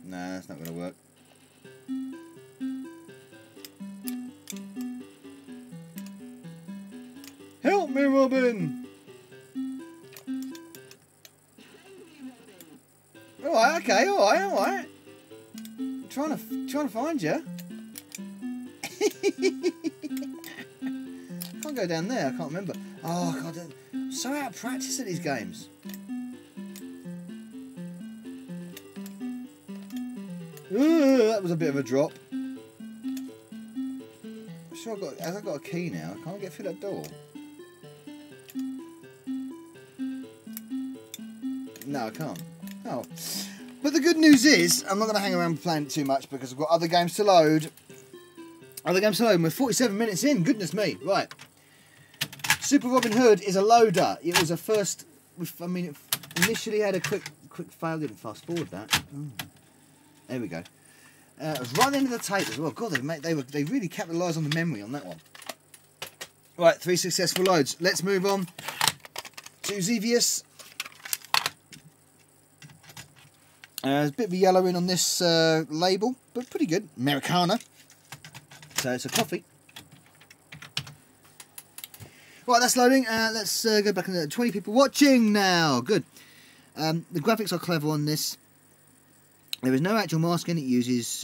Nah, that's not going to work. Help me, Robin! Alright, okay, alright. Trying to find you. Can't go down there, I can't remember. Oh god, I'm so out of practice at these games. Ooh, that was a bit of a drop. I'm sure I've got a key now. I can't get through that door. No, I can't. Oh. But the good news is, I'm not going to hang around playing it too much because I've got other games to load. And we're 47 minutes in. Goodness me. Right. Super Robin Hood is a loader. It was a first... I mean, it initially had a quick fail. Didn't fast forward that. Oh. There we go. It was right at the end of the tape as well. God, they really capitalised on the memory on that one. Right, 3 successful loads. Let's move on to Xevious. There's a bit of a yellowing on this label, but pretty good. Americana. So it's a coffee. Right, that's loading. Let's go back into 20 people watching now. Good. The graphics are clever on this. There is no actual masking. It uses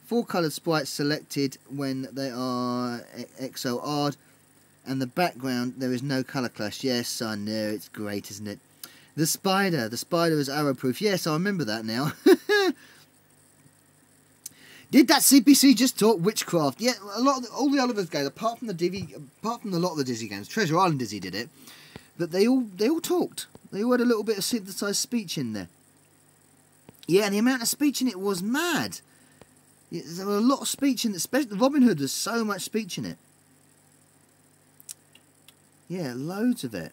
4 coloured sprites selected when they are XOR'd. And the background, there is no colour clash. Yes, I know. It's great, isn't it? The spider is arrow proof. Yes, I remember that now. Did that CPC just talk witchcraft? Yeah, all the other games, apart from a lot of the Dizzy games, Treasure Island Dizzy did it, but they all talked. They all had a little bit of synthesized speech in there. Yeah, and the amount of speech in it was mad. Yeah, there were a lot of speech in it, especially Robin Hood. There's so much speech in it. Yeah, loads of it.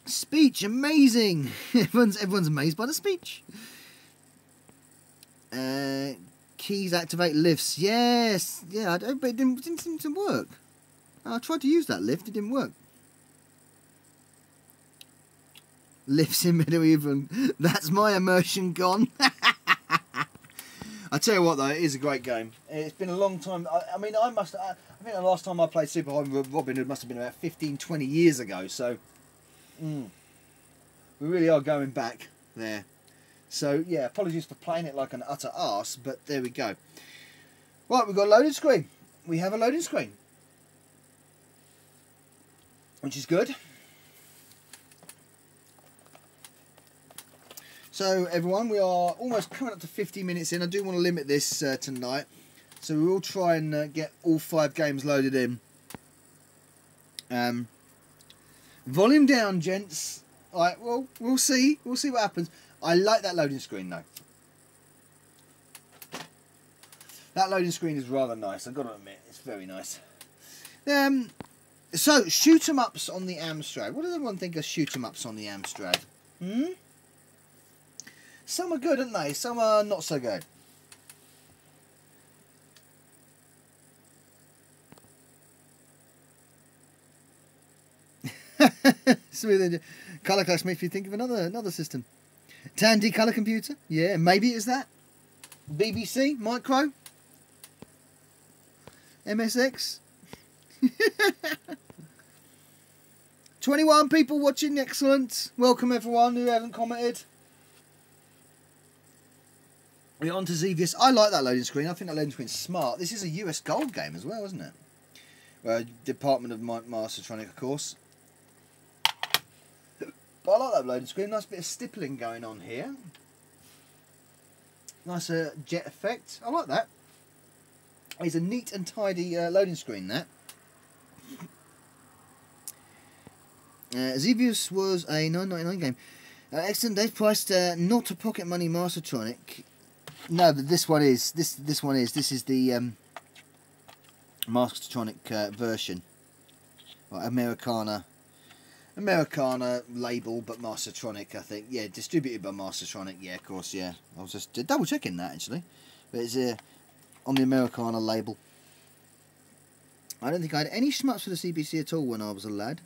Speech, amazing! everyone's amazed by the speech. Keys activate lifts. Yes, yeah, but it didn't seem to work. I tried to use that lift, it didn't work. Lifts in medieval. That's my immersion gone. I tell you what, though, it is a great game. It's been a long time. I think the last time I played Super Robin Hood must have been about 15, 20 years ago. So. We really are going back there. So, yeah, apologies for playing it like an utter arse, but there we go. Right, we've got a loading screen. We have a loading screen. Which is good. So, everyone, we are almost coming up to 50 minutes in. I do want to limit this tonight. So, we will try and get all 5 games loaded in. Volume down, gents. Alright, well, we'll see. We'll see what happens. I like that loading screen, though. That loading screen is rather nice, I've got to admit. It's very nice. So, shoot-em-ups on the Amstrad. What does everyone think of shoot-em-ups on the Amstrad? Some are good, aren't they? Some are not so good. Colour clash makes me think of another system. Tandy colour computer, yeah, maybe it's that. BBC Micro, MSX. 21 people watching, excellent. Welcome everyone who haven't commented. We're on to Xevious. I like that loading screen. I think that loading screen's smart. This is a US Gold game as well, isn't it? Department of Mastertronic, of course. But I like that loading screen. Nice bit of stippling going on here. Nice jet effect. I like that. It's a neat and tidy loading screen, that. Xevious was a $9.99 game. Excellent. They've priced not a pocket money Mastertronic. No, but this one is. This one is. This is the Mastertronic version. Well, Americana label, but Mastertronic, I think. Yeah, distributed by Mastertronic. Yeah, of course. Yeah, I was just double checking that actually. But it's on the Americana label. I don't think I had any shmups for the CPC at all when I was a lad.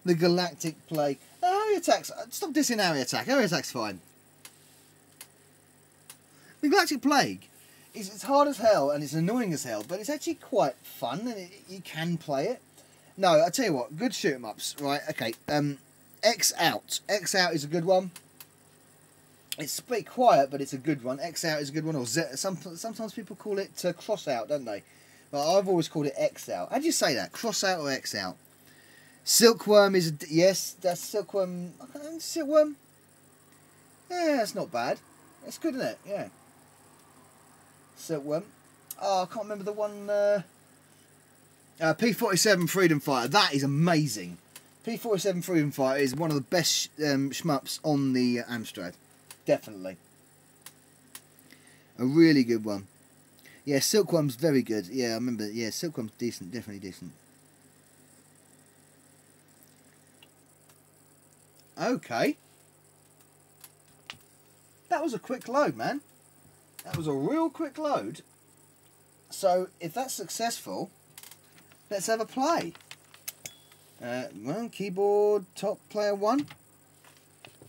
The Galactic Plague. Area Attack's... Stop dissing Area Attack. Area Attack's fine. The Galactic Plague it's hard as hell and it's annoying as hell, but it's actually quite fun and you can play it. No, I tell you what, good shoot 'em ups, right? Okay, X Out. X Out is a good one. It's a bit quiet, but it's a good one. X Out is a good one. Or sometimes people call it Cross Out, don't they? But I've always called it X Out. How do you say that? Cross Out or X Out? Silkworm is yes, that's Silkworm. Silkworm. Yeah, that's not bad. That's good, isn't it? Yeah. Silkworm. Oh, I can't remember the one. P47 Freedom Fighter. That is amazing. P47 Freedom Fighter is one of the best shmups on the Amstrad. Definitely. A really good one. Yeah, Silkworm's very good. Yeah, I remember. Yeah, Silkworm's decent. Definitely decent. Okay. That was a quick load, man. That was a real quick load. So, if that's successful, let's have a play. Well, keyboard, top player 1.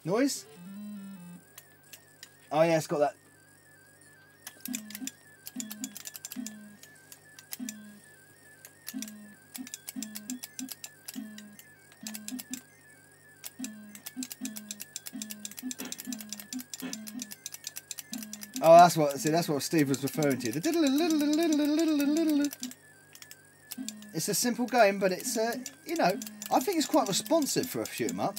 Noise. Oh yeah, it's got that. Oh, that's what Steve was referring to. It's a simple game, but it's you know, I think it's quite responsive for a shoot 'em up.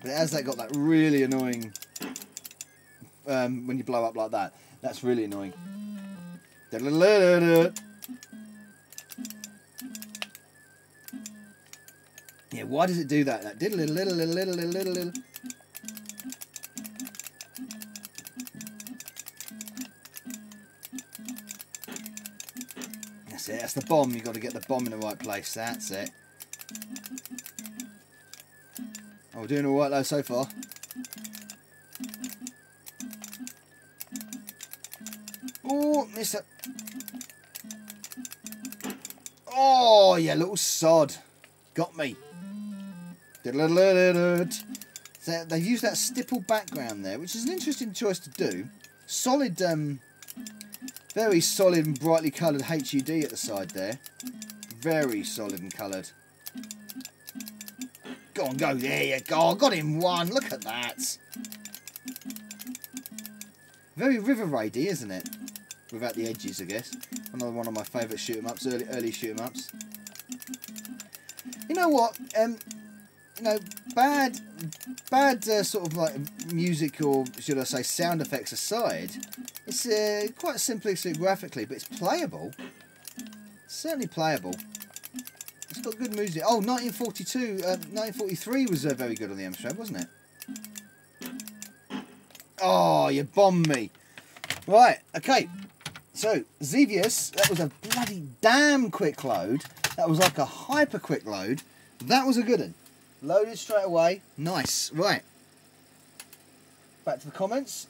But it has got that really annoying when you blow up like that. That's really annoying. Yeah, why does it do that? That's it. That's the bomb. You've got to get the bomb in the right place. That's it. Oh, we're doing all right though so far. Oh, missed it. Oh, yeah, little sod. Got me. So they've used that stipple background there, which is an interesting choice to do. Solid, very solid and brightly coloured HUD at the side there. Very solid and coloured. Go on, go. There you go. I got him one. Look at that. Very River Raidy, isn't it? Without the edges, I guess. Another one of my favourite shoot 'em ups, early shoot 'em ups. You know what? you know, bad sort of like music, or should I say sound effects aside, it's quite simplistic graphically, but it's playable. It's certainly playable. It's got good music. Oh, 1943 was very good on the Amstrad, wasn't it? Oh, you bombed me. Right, okay. So, Xevious, that was a bloody damn quick load. That was like a hyper quick load. That was a good one. Loaded straight away. Nice. Right. Back to the comments.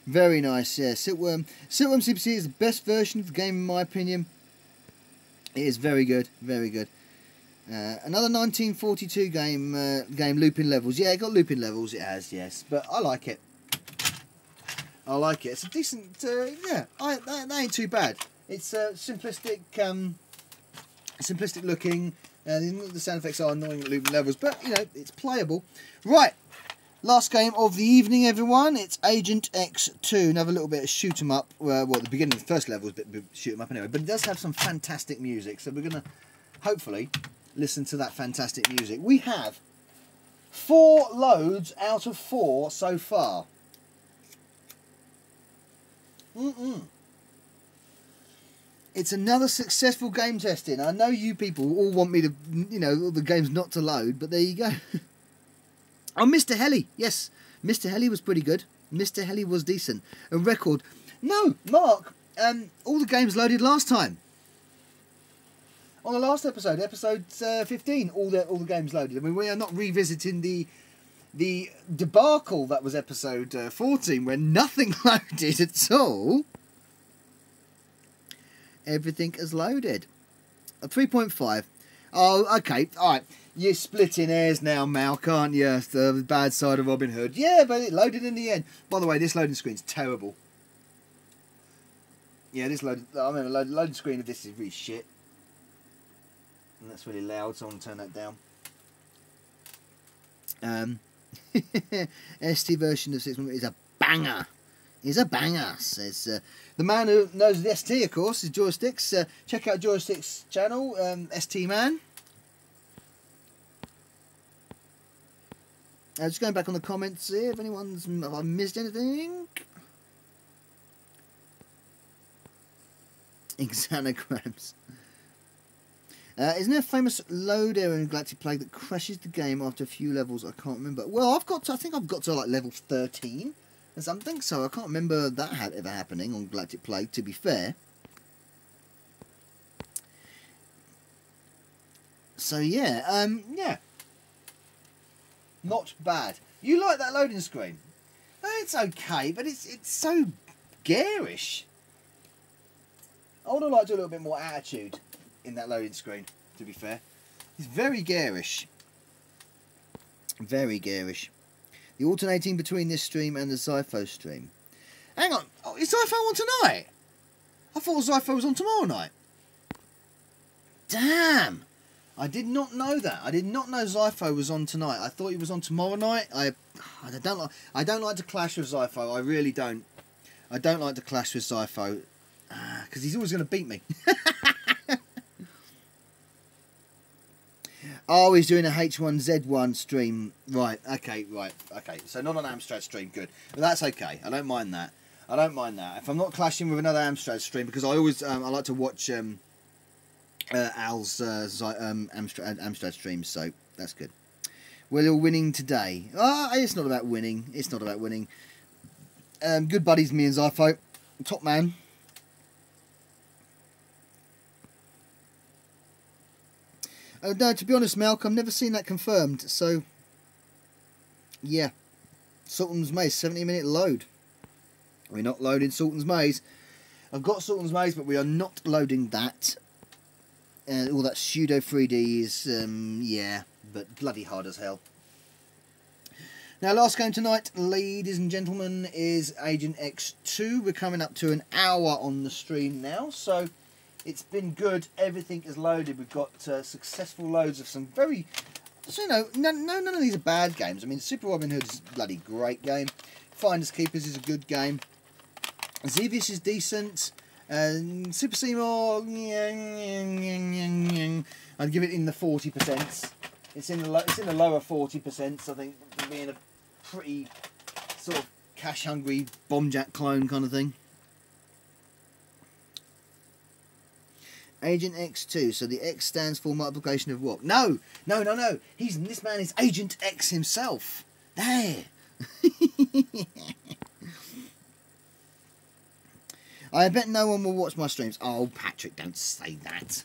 Very nice, yeah. Silkworm CPC is the best version of the game in my opinion. It is very good, very good. Another 1942 game, looping levels. Yeah, it got looping levels, it has, yes. But I like it. I like it. It's a decent, yeah, that ain't too bad. It's simplistic looking. The sound effects are annoying at looping levels, but, you know, it's playable. Right. Last game of the evening, everyone. It's Ep16. Another little bit of shoot 'em up. Well, at the beginning of the first level is a bit shoot 'em up anyway, but it does have some fantastic music. So we're going to hopefully listen to that fantastic music. We have 4 loads out of 4 so far. It's another successful game testing. I know you people all want me to, you know, all the games not to load, but there you go. Oh, Mr. Heli. Yes, Mr. Heli was pretty good. Mr. Heli was decent. A record. No, Mark, all the games loaded last time. On the last episode, episode 15, all the games loaded. I mean, we are not revisiting the debacle that was episode 14, when nothing loaded at all. Everything is loaded. A 3.5. Oh, okay, alright. You're splitting hairs now, Mal, can't you? The bad side of Robin Hood. Yeah, but it loaded in the end. By the way, this loading screen's terrible. Yeah, this loading screen of this is really shit. And that's really loud, so I want to turn that down. ST version of 6 is a banger. Is a banger, says the man who knows the ST, of course, is Joysticks. Check out Joysticks' channel, ST Man. Just going back on the comments here, if anyone's have I missed anything. Exanagrams. Isn't there a famous load error in Galactic Plague that crashes the game after a few levels? I can't remember. Well, I think I've got to like level 13 or something, so I can't remember that ever happening on Galactic Plague, to be fair. So yeah, yeah. Not bad. You like that loading screen? It's okay, but it's so garish. I would have liked a little bit more attitude in that loading screen, to be fair. It's very garish. Very garish. The alternating between this stream and the Zypho stream. Hang on, oh, is Zypho on tonight? I thought Zypho was on tomorrow night. Damn! I did not know that. I did not know Zypho was on tonight. I thought he was on tomorrow night. I don't like to clash with Zypho. I really don't. I don't like to clash with Zypho because he's always going to beat me. Oh, he's doing a H1Z1 stream. Right, okay, right, okay. So not an Amstrad stream, good. But that's okay. I don't mind that. I don't mind that. If I'm not clashing with another Amstrad stream, because I always, I like to watch Al's Amstrad streams, so that's good. We're all winning today. It's not about winning. It's not about winning. Good buddies, me and Zypho. Top man. No, to be honest, Malcolm, I've never seen that confirmed. So, yeah. Sultan's Maze, 70-minute load. We're not loading Sultan's Maze. I've got Sultan's Maze, but we are not loading that. All that pseudo 3D is, yeah, but bloody hard as hell. Now, last game tonight, ladies and gentlemen, is Agent X2. We're coming up to an hour on the stream now, so it's been good. Everything is loaded. We've got successful loads of some very, so, you know, none of these are bad games. I mean, Super Robin Hood is a bloody great game. Finders Keepers is a good game. Xevious is decent. Super Seymour, I'd give it in the 40%. It's in the lower 40%. I think, for being a pretty sort of cash hungry bomb jack clone kind of thing. Agent X2. So the X stands for multiplication of what? No. This man is Agent X himself. There. I bet no one will watch my streams. Oh, Patrick, don't say that.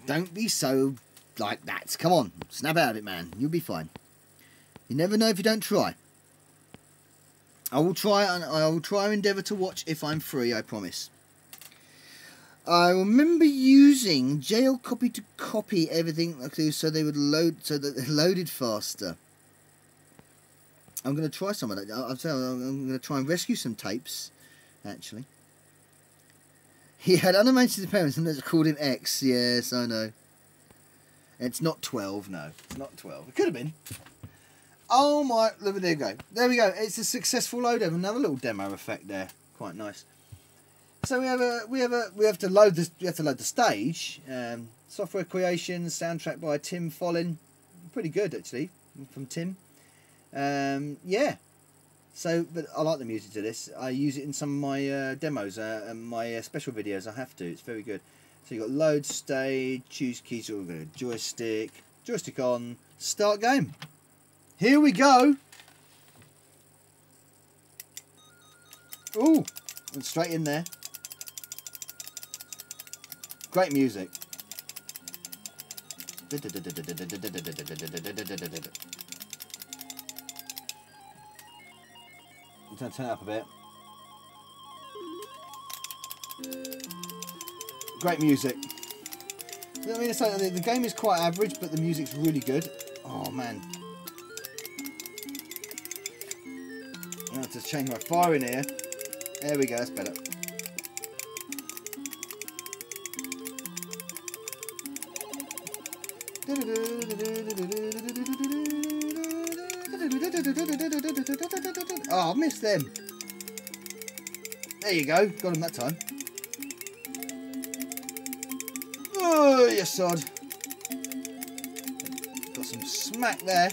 Don't be so like that. Come on, snap out of it, man. You'll be fine. You never know if you don't try. I will try and endeavour to watch if I'm free, I promise. I remember using jail copy to copy everything so they would loaded faster. I'm going to try some of that. I'm going to try and rescue some tapes, actually. He had unmentioned parents and that's called an X. Yes, I know. It's not 12, no. It's not 12. It could have been. Oh my, look, there you go. There we go. It's a successful load of another little demo effect there. Quite nice. So we have to load the stage. Software creation, soundtrack by Tim Follin. Pretty good actually from Tim. Yeah. So, but I like the music to this. I use it in some of my demos and my special videos. I have to. It's very good. So you got load stage, choose keys, or joystick on, start game. Here we go. Ooh, and straight in there. Great music. I'm going to turn it up a bit. Great music. I mean, it's like the game is quite average, but the music's really good. Oh man. I have to change my fire in here. There we go, that's better. Oh, I missed them. There you go, got them that time. Oh, you sod. Got some smack there.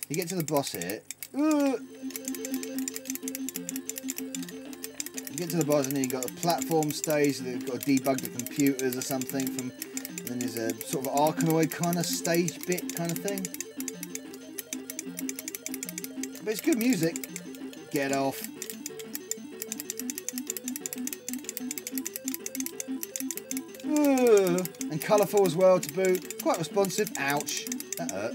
You get to the boss here. You get to the boss and then you've got a platform stage. They've got to debug the computers or something. And then there's a sort of Arkanoid kind of stage bit kind of thing. But it's good music. Get off. And colourful as well to boot. Quite responsive. Ouch. That hurt.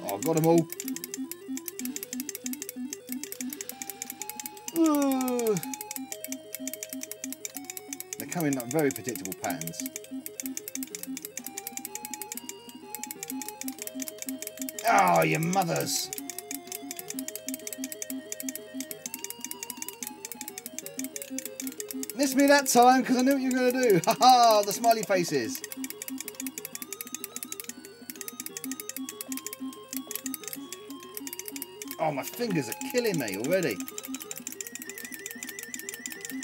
Oh, I've got them all. They come in like very predictable patterns. Oh, your mothers. Missed me that time because I knew what you were going to do. Haha, the smiley faces. Oh, my fingers are killing me already.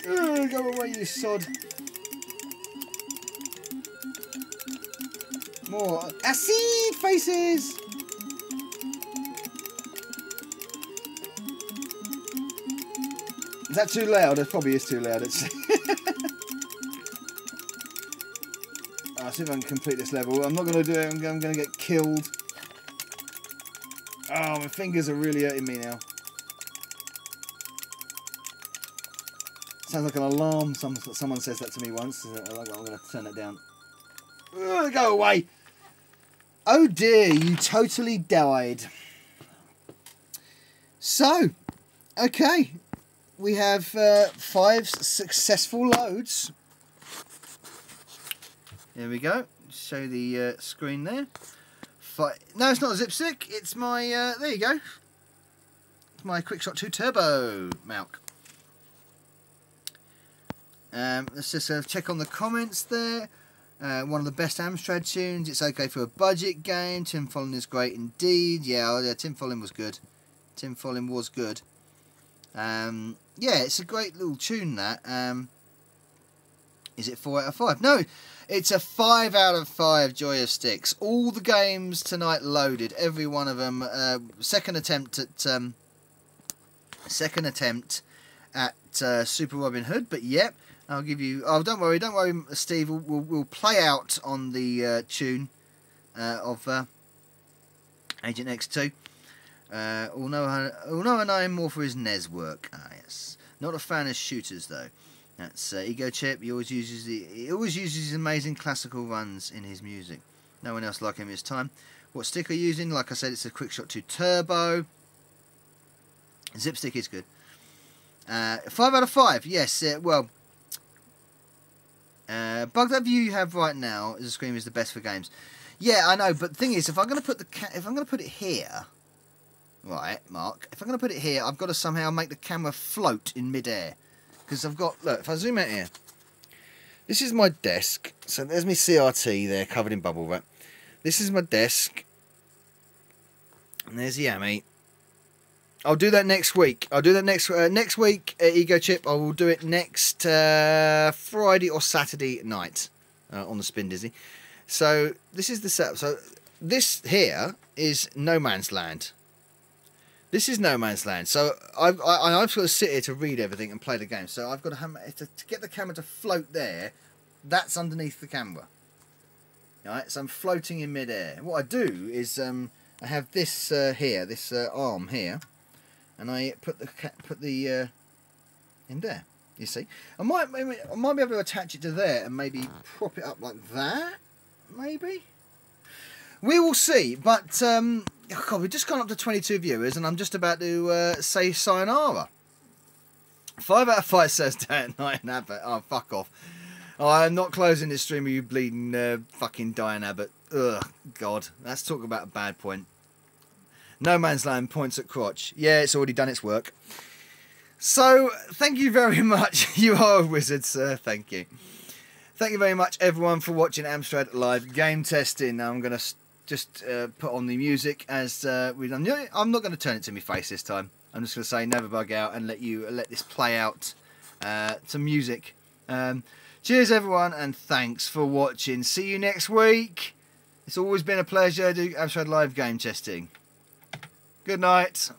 Go away, you sod. More acid faces. Is that too loud? It probably is too loud. It's I'll see if I can complete this level. I'm not going to do it. I'm going to get killed. Oh, my fingers are really hurting me now. Sounds like an alarm. Someone says that to me once. I'm going to turn that down. Go away. Oh dear, you totally died. So, okay. We have 5 successful loads. There we go. Show the screen there. No, it's not a zip stick. It's my, there you go. It's my QuickShot 2 Turbo mount. Let's just check on the comments there. One of the best Amstrad tunes. It's okay for a budget game. Tim Follin is great indeed. Yeah, Tim Follin was good. Tim Follin was good. Yeah, it's a great little tune, that. Is it 4 out of 5? No, it's a 5 out of 5 Joy of Sticks. All the games tonight loaded, every one of them. Second attempt at Super Robin Hood, but yep. I'll give you. Oh, don't worry, Steve. We'll play out on the tune of Agent X2. We'll know a name more for his NES work. Ah, yes. Not a fan of shooters though. That's Ego Chip. He always uses his amazing classical runs in his music. No one else like him this time. What stick are you using? Like I said, it's a Quickshot 2 Turbo. Zipstick is good. 5 out of 5. Yes. Well. Bug that view you have right now as a screen is the best for games. Yeah, I know, but the thing is, if I'm going to put it here, right, Mark, if I'm going to put it here, I've got to somehow make the camera float in mid-air, because I've got, look, if I zoom out here, this is my desk, so there's my CRT there covered in bubble wrap. This is my desk, and there's the Ami. I'll do that next week. I'll do that next week, Ego Chip. I will do it next Friday or Saturday night on the Spin Dizzy. So this is the setup. So this here is No Man's Land. This is No Man's Land. So I've got to sit here to read everything and play the game. So I've got to get the camera to float there. That's underneath the camera. All right. So I'm floating in midair. What I do is I have this here, this arm here. And I put the in there. You see, I might be able to attach it to there and maybe prop it up like that. Maybe we will see. But oh God, we've just gone up to 22 viewers, and I'm just about to say sayonara. 5 out of 5 says Dan Night Abbott. Oh, fuck off! Oh, I'm not closing this stream with you bleeding fucking Diane Abbott. Ugh, God, let's talk about a bad point. No Man's Land points at crotch. Yeah, it's already done its work. So, thank you very much. You are a wizard, sir. Thank you. Thank you very much, everyone, for watching Amstrad Live Game Testing. Now, I'm going to just put on the music as we've done. I'm not going to turn it to my face this time. I'm just going to say Novabug out and let this play out to music. Cheers, everyone, and thanks for watching. See you next week. It's always been a pleasure to do Amstrad Live Game Testing. Good night.